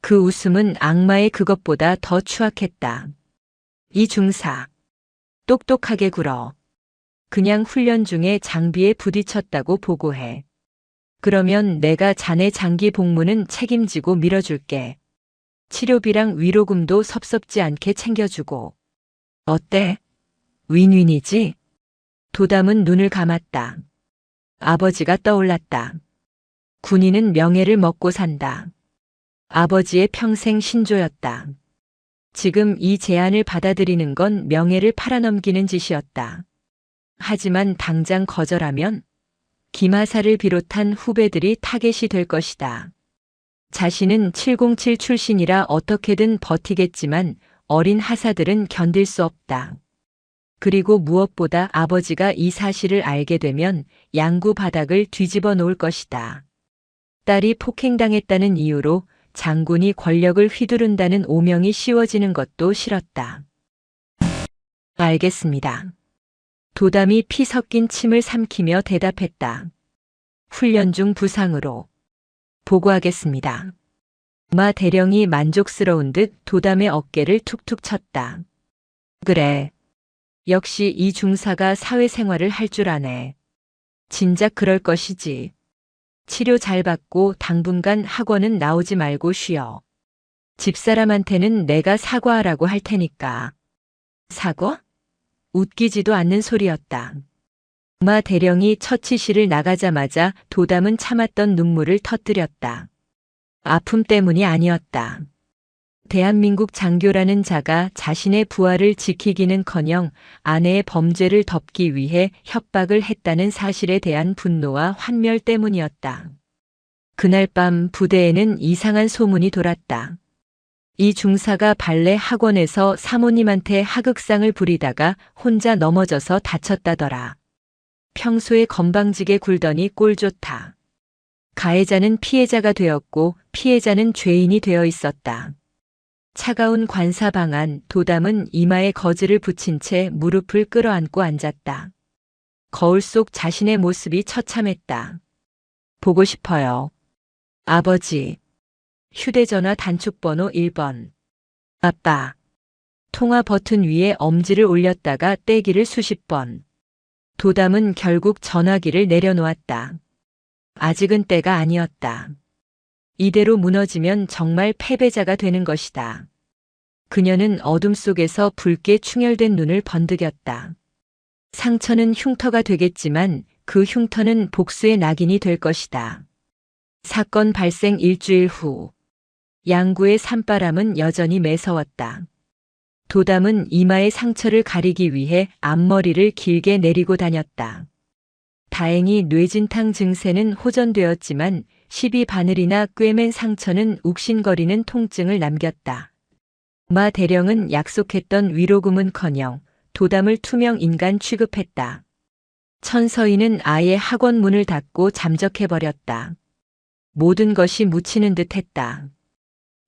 그 웃음은 악마의 그것보다 더 추악했다. 이 중사. 똑똑하게 굴어. 그냥 훈련 중에 장비에 부딪혔다고 보고해. 그러면 내가 자네 장기 복무는 책임지고 밀어줄게. 치료비랑 위로금도 섭섭지 않게 챙겨주고. 어때? 윈윈이지? 도담은 눈을 감았다. 아버지가 떠올랐다. 군인은 명예를 먹고 산다. 아버지의 평생 신조였다. 지금 이 제안을 받아들이는 건 명예를 팔아넘기는 짓이었다. 하지만 당장 거절하면 김하사를 비롯한 후배들이 타겟이 될 것이다. 자신은 707 출신이라 어떻게든 버티겠지만 어린 하사들은 견딜 수 없다. 그리고 무엇보다 아버지가 이 사실을 알게 되면 양구 바닥을 뒤집어 놓을 것이다. 딸이 폭행당했다는 이유로 장군이 권력을 휘두른다는 오명이 씌워지는 것도 싫었다. 알겠습니다. 도담이 피 섞인 침을 삼키며 대답했다. 훈련 중 부상으로. 보고하겠습니다. 마 대령이 만족스러운 듯 도담의 어깨를 툭툭 쳤다. 그래. 역시 이 중사가 사회생활을 할 줄 아네. 진작 그럴 것이지. 치료 잘 받고 당분간 학원은 나오지 말고 쉬어. 집사람한테는 내가 사과하라고 할 테니까. 사과? 웃기지도 않는 소리였다. 마 대령이 처치실을 나가자마자 도담은 참았던 눈물을 터뜨렸다. 아픔 때문이 아니었다. 대한민국 장교라는 자가 자신의 부하를 지키기는커녕 아내의 범죄를 덮기 위해 협박을 했다는 사실에 대한 분노와 환멸 때문이었다. 그날 밤 부대에는 이상한 소문이 돌았다. 이 중사가 발레 학원에서 사모님한테 하극상을 부리다가 혼자 넘어져서 다쳤다더라. 평소에 건방지게 굴더니 꼴 좋다. 가해자는 피해자가 되었고 피해자는 죄인이 되어 있었다. 차가운 관사방 안 도담은 이마에 거즈를 붙인 채 무릎을 끌어안고 앉았다. 거울 속 자신의 모습이 처참했다. 보고 싶어요. 아버지. 휴대전화 단축번호 1번. 아빠. 통화 버튼 위에 엄지를 올렸다가 떼기를 수십 번. 도담은 결국 전화기를 내려놓았다. 아직은 때가 아니었다. 이대로 무너지면 정말 패배자가 되는 것이다. 그녀는 어둠 속에서 붉게 충혈된 눈을 번득였다. 상처는 흉터가 되겠지만 그 흉터는 복수의 낙인이 될 것이다. 사건 발생 일주일 후 양구의 산바람은 여전히 매서웠다. 도담은 이마의 상처를 가리기 위해 앞머리를 길게 내리고 다녔다. 다행히 뇌진탕 증세는 호전되었지만 12바늘이나 꿰맨 상처는 욱신거리는 통증을 남겼다. 마 대령은 약속했던 위로금은커녕 도담을 투명 인간 취급했다. 천서희는 아예 학원 문을 닫고 잠적해버렸다. 모든 것이 묻히는 듯 했다.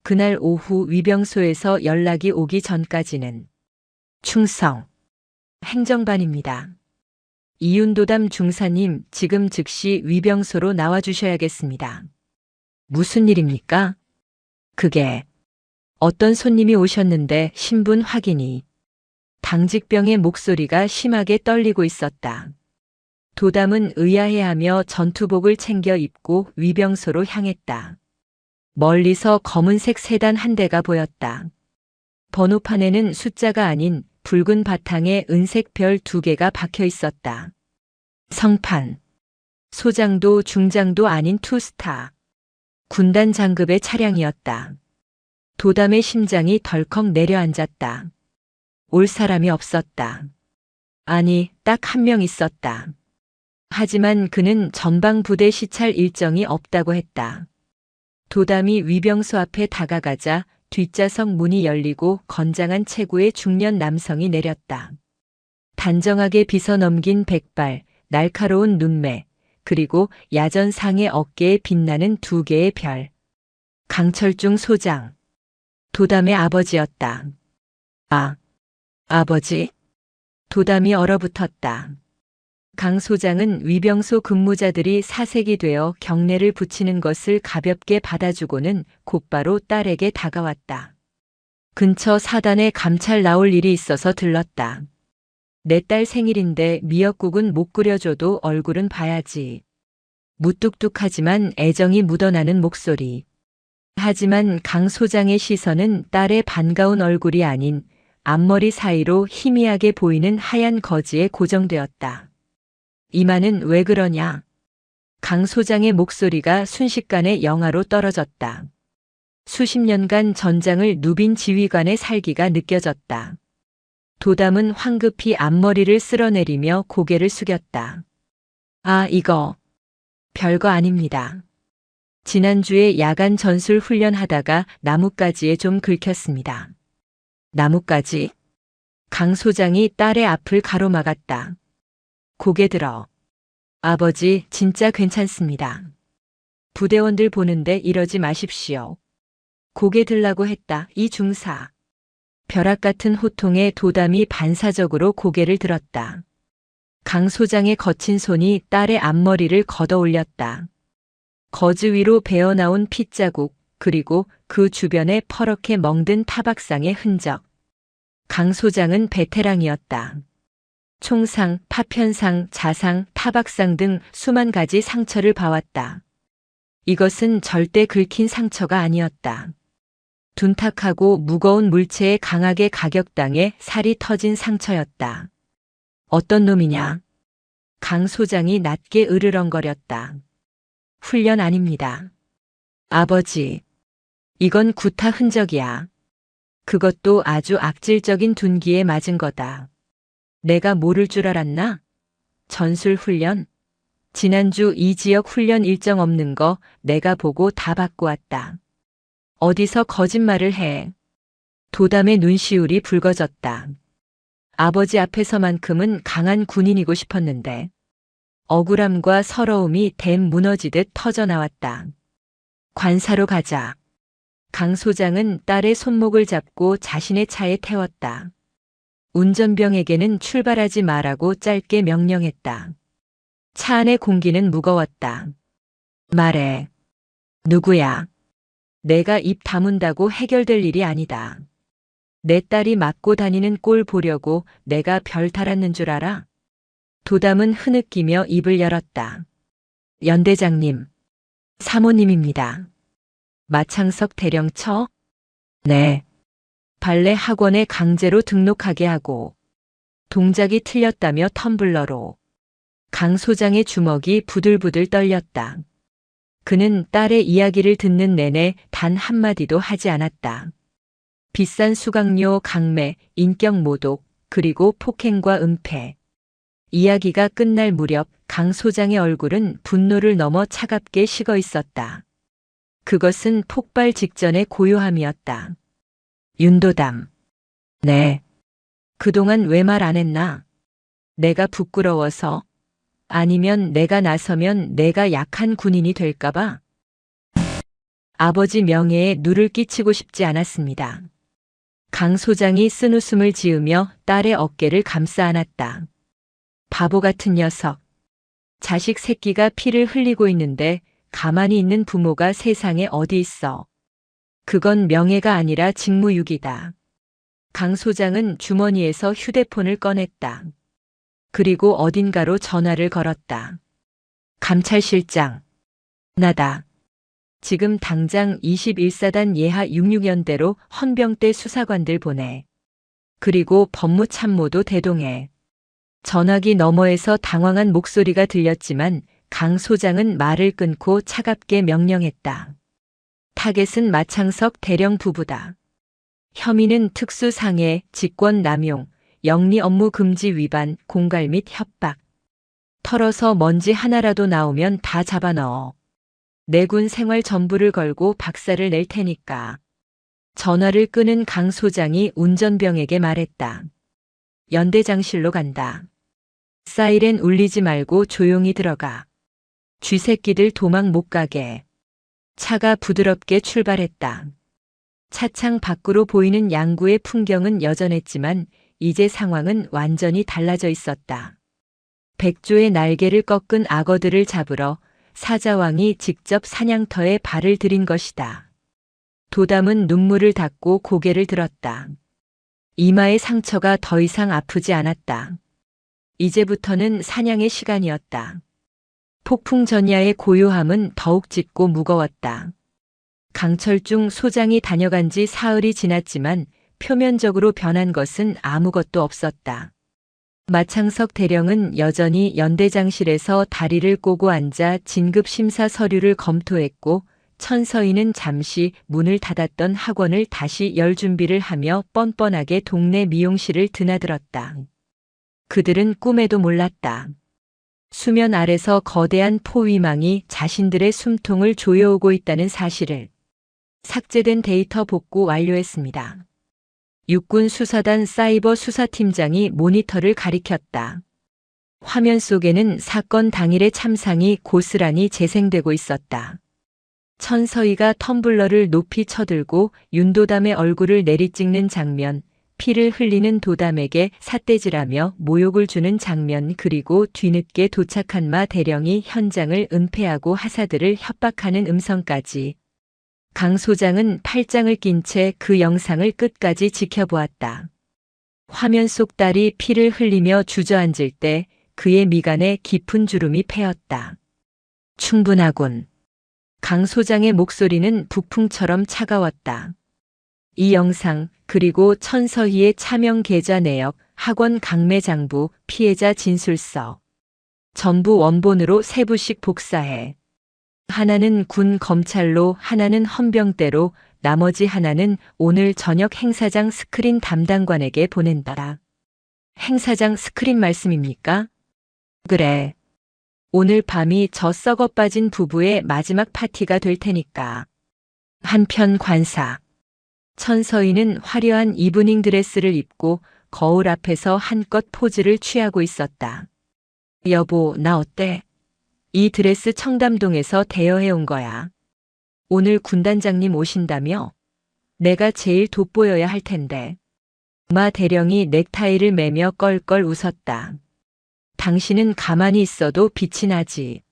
그날 오후 위병소에서 연락이 오기 전까지는 충성, 행정반입니다. 이윤도담 중사님, 지금 즉시 위병소로 나와주셔야겠습니다. 무슨 일입니까? 그게 어떤 손님이 오셨는데 신분 확인이. 당직병의 목소리가 심하게 떨리고 있었다. 도담은 의아해하며 전투복을 챙겨 입고 위병소로 향했다. 멀리서 검은색 세단 한 대가 보였다. 번호판에는 숫자가 아닌 붉은 바탕에 은색 별 2개가 박혀 있었다. 성판. 소장도 중장도 아닌 투스타. 군단 장급의 차량이었다. 도담의 심장이 덜컥 내려앉았다. 올 사람이 없었다. 아니, 딱 한 명 있었다. 하지만 그는 전방부대 시찰 일정이 없다고 했다. 도담이 위병소 앞에 다가가자 뒷좌석 문이 열리고 건장한 체구의 중년 남성이 내렸다. 단정하게 빗어넘긴 백발, 날카로운 눈매, 그리고 야전상의 어깨에 빛나는 2개의 별. 강철중 소장. 도담의 아버지였다. 아, 아버지? 도담이 얼어붙었다. 강 소장은 위병소 근무자들이 사색이 되어 경례를 붙이는 것을 가볍게 받아주고는 곧바로 딸에게 다가왔다. 근처 사단에 감찰 나올 일이 있어서 들렀다. 내 딸 생일인데 미역국은 못 끓여줘도 얼굴은 봐야지. 무뚝뚝하지만 애정이 묻어나는 목소리. 하지만 강 소장의 시선은 딸의 반가운 얼굴이 아닌 앞머리 사이로 희미하게 보이는 하얀 거지에 고정되었다. 이마는 왜 그러냐? 강 소장의 목소리가 순식간에 영하로 떨어졌다. 수십 년간 전장을 누빈 지휘관의 살기가 느껴졌다. 도담은 황급히 앞머리를 쓸어내리며 고개를 숙였다. 아, 이거 별거 아닙니다. 지난주에 야간 전술 훈련하다가 나뭇가지에 좀 긁혔습니다. 나뭇가지? 강 소장이 딸의 앞을 가로막았다. 고개 들어. 아버지, 진짜 괜찮습니다. 부대원들 보는데 이러지 마십시오. 고개 들라고 했다, 이 중사. 벼락 같은 호통에 도담이 반사적으로 고개를 들었다. 강 소장의 거친 손이 딸의 앞머리를 걷어 올렸다. 거즈 위로 배어나온 핏자국, 그리고 그 주변에 퍼렇게 멍든 타박상의 흔적. 강 소장은 베테랑이었다. 총상, 파편상, 자상, 타박상 등 수만 가지 상처를 봐왔다. 이것은 절대 긁힌 상처가 아니었다. 둔탁하고 무거운 물체에 강하게 가격당해 살이 터진 상처였다. 어떤 놈이냐? 강 소장이 낮게 으르렁거렸다. 훈련 아닙니다. 아버지, 이건 구타 흔적이야. 그것도 아주 악질적인 둔기에 맞은 거다. 내가 모를 줄 알았나? 전술 훈련? 지난주 이 지역 훈련 일정 없는 거 내가 보고 다 받고 왔다. 어디서 거짓말을 해. 도담의 눈시울이 붉어졌다. 아버지 앞에서만큼은 강한 군인이고 싶었는데 억울함과 서러움이 댐 무너지듯 터져나왔다. 관사로 가자. 강 소장은 딸의 손목을 잡고 자신의 차에 태웠다. 운전병에게는 출발하지 말라고 짧게 명령했다. 차 안의 공기는 무거웠다. 말해. 누구야? 내가 입 다문다고 해결될 일이 아니다. 내 딸이 맞고 다니는 꼴 보려고 내가 별 달았는 줄 알아? 도담은 흐느끼며 입을 열었다. 연대장님, 사모님입니다. 마창석 대령처? 네. 발레 학원에 강제로 등록하게 하고 동작이 틀렸다며 텀블러로. 강 소장의 주먹이 부들부들 떨렸다. 그는 딸의 이야기를 듣는 내내 단 한마디도 하지 않았다. 비싼 수강료, 강매, 인격 모독, 그리고 폭행과 은폐. 이야기가 끝날 무렵 강 소장의 얼굴은 분노를 넘어 차갑게 식어 있었다. 그것은 폭발 직전의 고요함이었다. 윤도담. 네. 그동안 왜 말 안 했나? 내가 부끄러워서? 아니면 내가 나서면 내가 약한 군인이 될까봐? 아버지 명예에 누를 끼치고 싶지 않았습니다. 강 소장이 쓴웃음을 지으며 딸의 어깨를 감싸 안았다. 바보 같은 녀석. 자식 새끼가 피를 흘리고 있는데 가만히 있는 부모가 세상에 어디 있어. 그건 명예가 아니라 직무유기다. 강 소장은 주머니에서 휴대폰을 꺼냈다. 그리고 어딘가로 전화를 걸었다. 감찰실장. 나다. 지금 당장 21사단 예하 66연대로 헌병대 수사관들 보내. 그리고 법무참모도 대동해. 전화기 너머에서 당황한 목소리가 들렸지만 강 소장은 말을 끊고 차갑게 명령했다. 타겟은 마창석 대령 부부다. 혐의는 특수상해, 직권남용, 영리 업무 금지 위반, 공갈 및 협박. 털어서 먼지 하나라도 나오면 다 잡아넣어. 내군 생활 전부를 걸고 박살을 낼 테니까. 전화를 끊은 강 소장이 운전병에게 말했다. 연대장실로 간다. 사이렌 울리지 말고 조용히 들어가. 쥐새끼들 도망 못 가게. 차가 부드럽게 출발했다. 차창 밖으로 보이는 양구의 풍경은 여전했지만 이제 상황은 완전히 달라져 있었다. 백조의 날개를 꺾은 악어들을 잡으러 사자왕이 직접 사냥터에 발을 들인 것이다. 도담은 눈물을 닦고 고개를 들었다. 이마의 상처가 더 이상 아프지 않았다. 이제부터는 사냥의 시간이었다. 폭풍전야의 고요함은 더욱 짙고 무거웠다. 강철중 소장이 다녀간 지 사흘이 지났지만 표면적으로 변한 것은 아무것도 없었다. 마창석 대령은 여전히 연대장실에서 다리를 꼬고 앉아 진급심사 서류를 검토했고 천서희는 잠시 문을 닫았던 학원을 다시 열 준비를 하며 뻔뻔하게 동네 미용실을 드나들었다. 그들은 꿈에도 몰랐다. 수면 아래서 거대한 포위망이 자신들의 숨통을 조여오고 있다는 사실을. 삭제된 데이터 복구 완료했습니다. 육군 수사단 사이버 수사팀장이 모니터를 가리켰다. 화면 속에는 사건 당일의 참상이 고스란히 재생되고 있었다. 천서희가 텀블러를 높이 쳐들고 윤도담의 얼굴을 내리찍는 장면, 피를 흘리는 도담에게 삿대질하며 모욕을 주는 장면, 그리고 뒤늦게 도착한 마 대령이 현장을 은폐하고 하사들을 협박하는 음성까지. 강 소장은 팔짱을 낀 채 그 영상을 끝까지 지켜보았다. 화면 속 딸이 피를 흘리며 주저앉을 때 그의 미간에 깊은 주름이 패였다. 충분하군. 강 소장의 목소리는 북풍처럼 차가웠다. 이 영상 그리고 천서희의 차명 계좌 내역, 학원 강매장부, 피해자 진술서 전부 원본으로 3부씩 복사해. 하나는 군 검찰로, 하나는 헌병대로, 나머지 하나는 오늘 저녁 행사장 스크린 담당관에게 보낸다. 행사장 스크린 말씀입니까? 그래. 오늘 밤이 저 썩어 빠진 부부의 마지막 파티가 될 테니까. 한편 관사. 천서희는 화려한 이브닝 드레스를 입고 거울 앞에서 한껏 포즈를 취하고 있었다. 여보, 나 어때? 이 드레스 청담동에서 대여해 온 거야. 오늘 군단장님 오신다며? 내가 제일 돋보여야 할 텐데. 마 대령이 넥타이를 매며 껄껄 웃었다. 당신은 가만히 있어도 빛이 나지.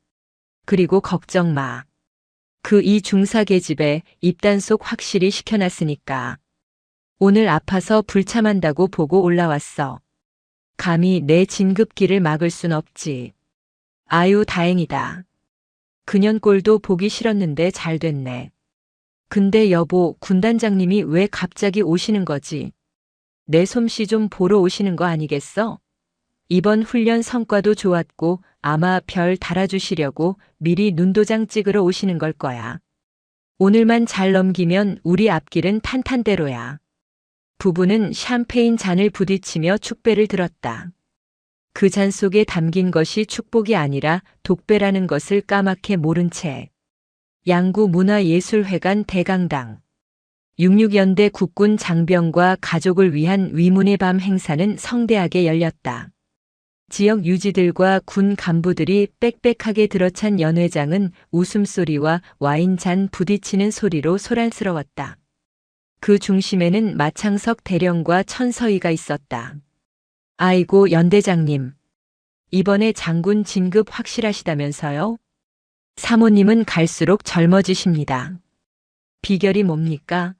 그리고 걱정 마. 그 이 중사 계집애 입단속 확실히 시켜놨으니까. 오늘 아파서 불참한다고 보고 올라왔어. 감히 내 진급기를 막을 순 없지. 아유, 다행이다. 그년 꼴도 보기 싫었는데 잘 됐네. 근데 여보, 군단장님이 왜 갑자기 오시는 거지? 내 솜씨 좀 보러 오시는 거 아니겠어? 이번 훈련 성과도 좋았고 아마 별 달아주시려고 미리 눈도장 찍으러 오시는 걸 거야. 오늘만 잘 넘기면 우리 앞길은 탄탄대로야. 부부는 샴페인 잔을 부딪히며 축배를 들었다. 그 잔 속에 담긴 것이 축복이 아니라 독배라는 것을 까맣게 모른 채. 양구문화예술회관 대강당. 66연대 국군 장병과 가족을 위한 위문의 밤 행사는 성대하게 열렸다. 지역 유지들과 군 간부들이 빽빽하게 들어찬 연회장은 웃음소리와 와인잔 부딪히는 소리로 소란스러웠다. 그 중심에는 마창석 대령과 천서희가 있었다. 아이고, 연대장님. 이번에 장군 진급 확실하시다면서요? 사모님은 갈수록 젊어지십니다. 비결이 뭡니까?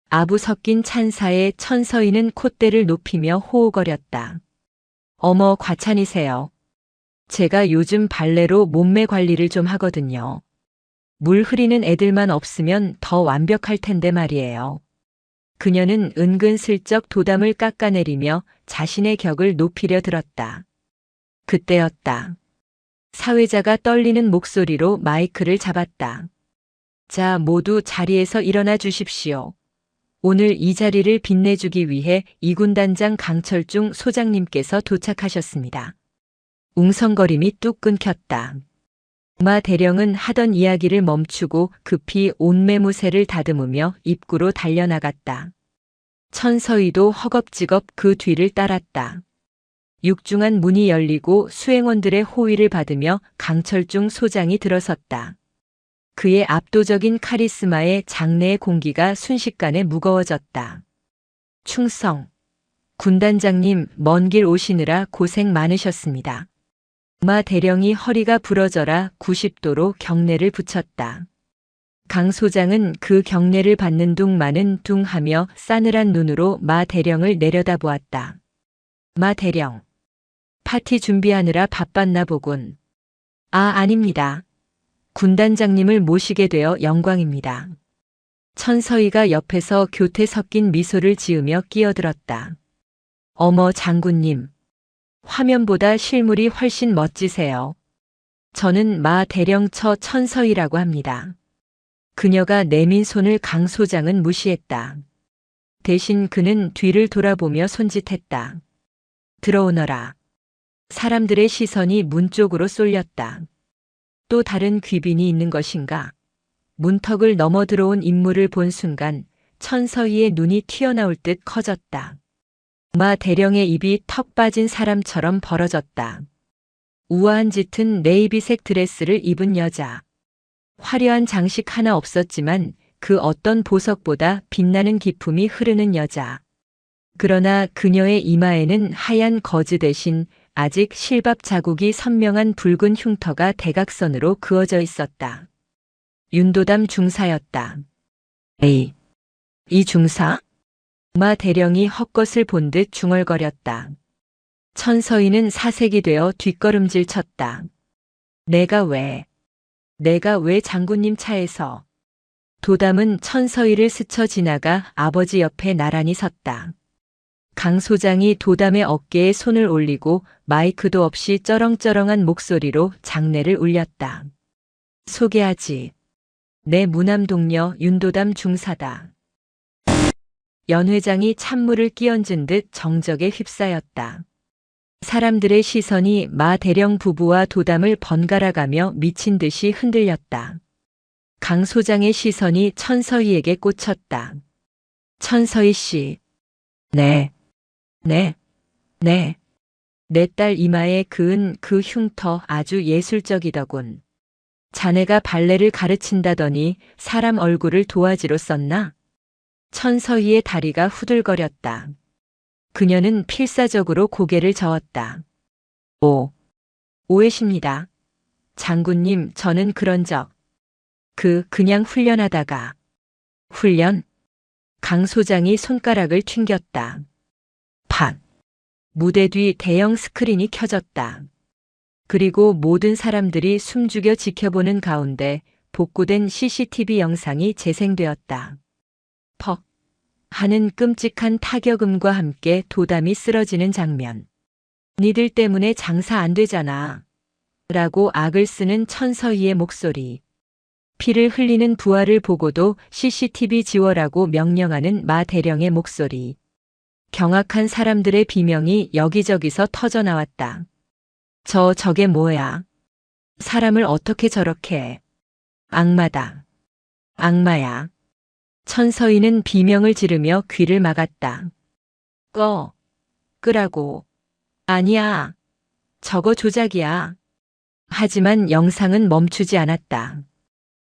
아부 섞인 찬사에 천서희는 콧대를 높이며 호호거렸다. 어머, 과찬이세요. 제가 요즘 발레로 몸매 관리를 좀 하거든요. 물 흐리는 애들만 없으면 더 완벽할 텐데 말이에요. 그녀는 은근슬쩍 도담을 깎아내리며 자신의 격을 높이려 들었다. 그때였다. 사회자가 떨리는 목소리로 마이크를 잡았다. 자, 모두 자리에서 일어나 주십시오. 오늘 이 자리를 빛내주기 위해 이군단장 강철중 소장님께서 도착하셨습니다. 웅성거림이 뚝 끊겼다. 마 대령은 하던 이야기를 멈추고 급히 옷매무새를 다듬으며 입구로 달려나갔다. 천서희도 허겁지겁 그 뒤를 따랐다. 육중한 문이 열리고 수행원들의 호의를 받으며 강철중 소장이 들어섰다. 그의 압도적인 카리스마에 장내의 공기가 순식간에 무거워졌다. 충성. 군단장님, 먼 길 오시느라 고생 많으셨습니다. 마 대령이 허리가 부러져라 90도로 경례를 붙였다. 강 소장은 그 경례를 받는 둥마는 둥하며 싸늘한 눈으로 마 대령을 내려다보았다. 마 대령. 파티 준비하느라 바빴나 보군. 아닙니다. 군단장님을 모시게 되어 영광입니다. 천서희가 옆에서 교태 섞인 미소를 지으며 끼어들었다. 어머, 장군님. 화면보다 실물이 훨씬 멋지세요. 저는 마 대령처 천서희라고 합니다. 그녀가 내민 손을 강 소장은 무시했다. 대신 그는 뒤를 돌아보며 손짓했다. 들어오너라. 사람들의 시선이 문 쪽으로 쏠렸다. 또 다른 귀빈이 있는 것인가? 문턱을 넘어 들어온 인물을 본 순간 천서희의 눈이 튀어나올 듯 커졌다. 마 대령의 입이 턱 빠진 사람처럼 벌어졌다. 우아한 짙은 네이비색 드레스를 입은 여자. 화려한 장식 하나 없었지만 그 어떤 보석보다 빛나는 기품이 흐르는 여자. 그러나 그녀의 이마에는 하얀 거즈 대신 아직 실밥 자국이 선명한 붉은 흉터가 대각선으로 그어져 있었다. 윤도담 중사였다. 에이, 이 중사? 마 대령이 헛것을 본 듯 중얼거렸다. 천서희는 사색이 되어 뒷걸음질 쳤다. 내가 왜 장군님 차에서. 도담은 천서희를 스쳐 지나가 아버지 옆에 나란히 섰다. 강 소장이 도담의 어깨에 손을 올리고 마이크도 없이 쩌렁쩌렁한 목소리로 장례를 울렸다. 소개하지. 내 무남 동료 윤도담 중사다. 연 회장이 찬물을 끼얹은 듯 정적에 휩싸였다. 사람들의 시선이 마 대령 부부와 도담을 번갈아가며 미친 듯이 흔들렸다. 강 소장의 시선이 천서희에게 꽂혔다. 천서희 씨. 네. 내 딸 이마에 그은 그 흉터 아주 예술적이더군. 자네가 발레를 가르친다더니 사람 얼굴을 도화지로 썼나? 천서희의 다리가 후들거렸다. 그녀는 필사적으로 고개를 저었다. 오해십니다. 장군님, 저는 그런 적. 그냥 훈련하다가. 훈련? 강 소장이 손가락을 튕겼다. 팍. 무대 뒤 대형 스크린이 켜졌다. 그리고 모든 사람들이 숨죽여 지켜보는 가운데 복구된 CCTV 영상이 재생되었다. 퍽 하는 끔찍한 타격음과 함께 도담이 쓰러지는 장면. 니들 때문에 장사 안 되잖아. 라고 악을 쓰는 천서희의 목소리. 피를 흘리는 부하를 보고도 CCTV 지워라고 명령하는 마 대령의 목소리. 경악한 사람들의 비명이 여기저기서 터져나왔다. 저게 뭐야? 사람을 어떻게 저렇게 해? 악마다. 악마야. 천서희는 비명을 지르며 귀를 막았다. 끄라고. 아니야. 저거 조작이야. 하지만 영상은 멈추지 않았다.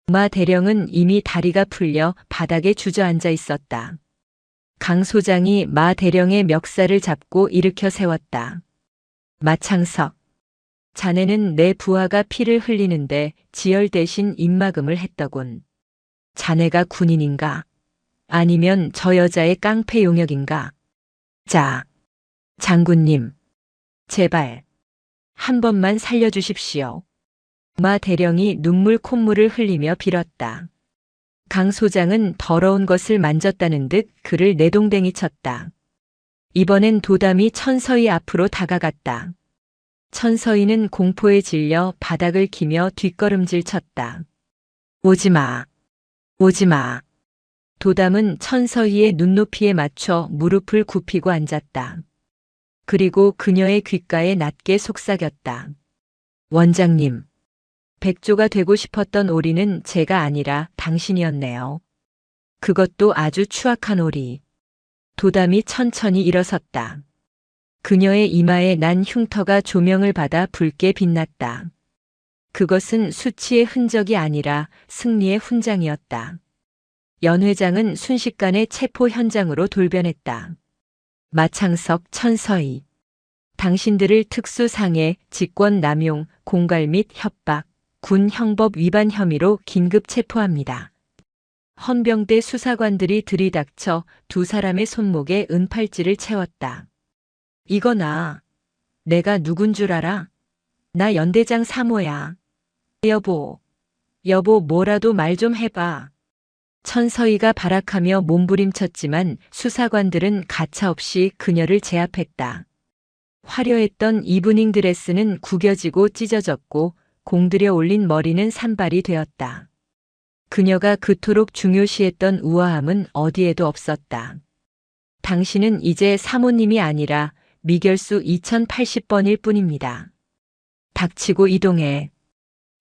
마 대령은 이미 다리가 풀려 바닥에 주저앉아 있었다. 강 소장이 마 대령의 멱살을 잡고 일으켜 세웠다. 마창석. 자네는 내 부하가 피를 흘리는데 지열 대신 입막음을 했더군. 자네가 군인인가? 아니면 저 여자의 깡패 용역인가? 자, 장군님. 제발. 한 번만 살려주십시오. 마 대령이 눈물 콧물을 흘리며 빌었다. 강 소장은 더러운 것을 만졌다는 듯 그를 내동댕이 쳤다. 이번엔 도담이 천서희 앞으로 다가갔다. 천서희는 공포에 질려 바닥을 기며 뒷걸음질 쳤다. 오지마. 도담은 천서희의 눈높이에 맞춰 무릎을 굽히고 앉았다. 그리고 그녀의 귓가에 낮게 속삭였다. 원장님. 백조가 되고 싶었던 오리는 제가 아니라 당신이었네요. 그것도 아주 추악한 오리. 도담이 천천히 일어섰다. 그녀의 이마에 난 흉터가 조명을 받아 붉게 빛났다. 그것은 수치의 흔적이 아니라 승리의 훈장이었다. 연 회장은 순식간에 체포 현장으로 돌변했다. 마창석, 천서희. 당신들을 특수상해, 직권남용, 공갈 및 협박, 군 형법 위반 혐의로 긴급 체포합니다. 헌병대 수사관들이 들이닥쳐 두 사람의 손목에 은팔찌를 채웠다. 이거나. 내가 누군 줄 알아? 나 연대장 사모야. 여보 뭐라도 말 좀 해봐. 천서희가 발악하며 몸부림쳤지만 수사관들은 가차없이 그녀를 제압했다. 화려했던 이브닝 드레스는 구겨지고 찢어졌고 공들여 올린 머리는 산발이 되었다. 그녀가 그토록 중요시했던 우아함은 어디에도 없었다. 당신은 이제 사모님이 아니라 미결수 2080번일 뿐입니다. 닥치고 이동해.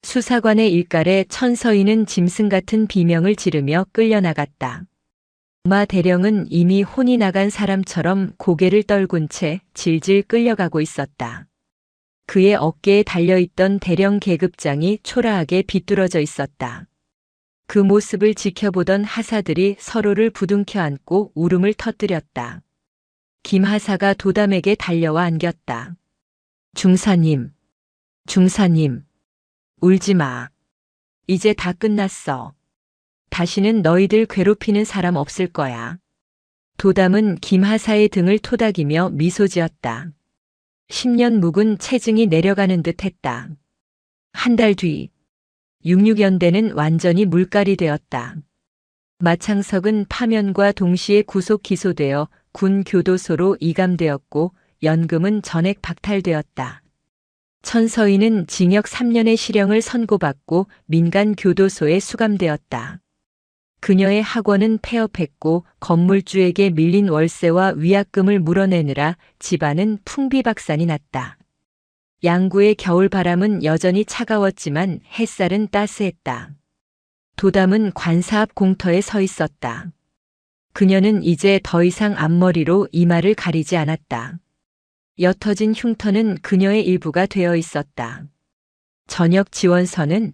수사관의 일갈에 천서희는 짐승 같은 비명을 지르며 끌려나갔다. 마 대령은 이미 혼이 나간 사람처럼 고개를 떨군 채 질질 끌려가고 있었다. 그의 어깨에 달려있던 대령 계급장이 초라하게 비뚤어져 있었다. 그 모습을 지켜보던 하사들이 서로를 부둥켜 안고 울음을 터뜨렸다. 김 하사가 도담에게 달려와 안겼다. 중사님. 울지 마. 이제 다 끝났어. 다시는 너희들 괴롭히는 사람 없을 거야. 도담은 김하사의 등을 토닥이며 미소 지었다. 10년 묵은 체증이 내려가는 듯 했다. 한 달 뒤, 66연대는 완전히 물갈이 되었다. 마창석은 파면과 동시에 구속 기소되어 군 교도소로 이감되었고 연금은 전액 박탈되었다. 천서희는 징역 3년의 실형을 선고받고 민간 교도소에 수감되었다. 그녀의 학원은 폐업했고 건물주에게 밀린 월세와 위약금을 물어내느라 집안은 풍비박산이 났다. 양구의 겨울바람은 여전히 차가웠지만 햇살은 따스했다. 도담은 관사 앞 공터에 서 있었다. 그녀는 이제 더 이상 앞머리로 이마를 가리지 않았다. 옅어진 흉터는 그녀의 일부가 되어 있었다. 저녁 지원서는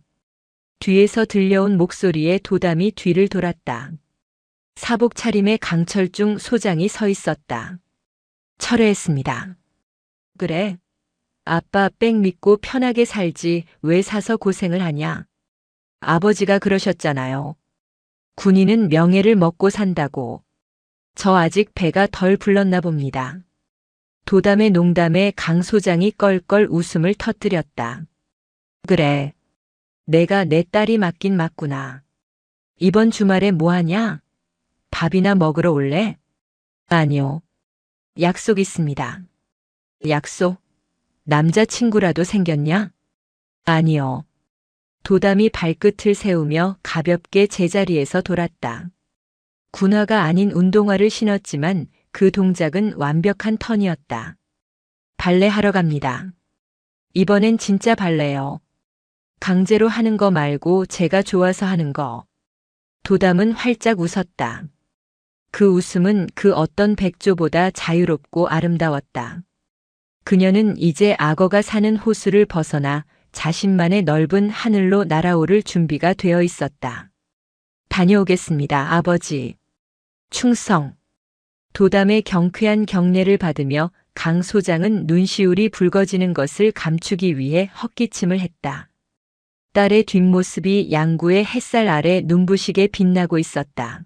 뒤에서 들려온 목소리에 도담이 뒤를 돌았다. 사복 차림의 강철중 소장이 서 있었다. 철회했습니다. 그래. 아빠 백 믿고 편하게 살지 왜 사서 고생을 하냐. 아버지가 그러셨잖아요. 군인은 명예를 먹고 산다고. 저 아직 배가 덜 불렀나 봅니다. 도담의 농담에 강 소장이 껄껄 웃음을 터뜨렸다. 그래. 내가 내 딸이 맞긴 맞구나. 이번 주말에 뭐 하냐? 밥이나 먹으러 올래? 아니요. 약속 있습니다. 약속? 남자친구라도 생겼냐? 아니요. 도담이 발끝을 세우며 가볍게 제자리에서 돌았다. 군화가 아닌 운동화를 신었지만 그 동작은 완벽한 턴이었다. 발레 하러 갑니다. 이번엔 진짜 발레요. 강제로 하는 거 말고 제가 좋아서 하는 거. 도담은 활짝 웃었다. 그 웃음은 그 어떤 백조보다 자유롭고 아름다웠다. 그녀는 이제 악어가 사는 호수를 벗어나 자신만의 넓은 하늘로 날아오를 준비가 되어 있었다. 다녀오겠습니다, 아버지. 충성. 도담의 경쾌한 경례를 받으며 강 소장은 눈시울이 붉어지는 것을 감추기 위해 헛기침을 했다. 딸의 뒷모습이 양구의 햇살 아래 눈부시게 빛나고 있었다.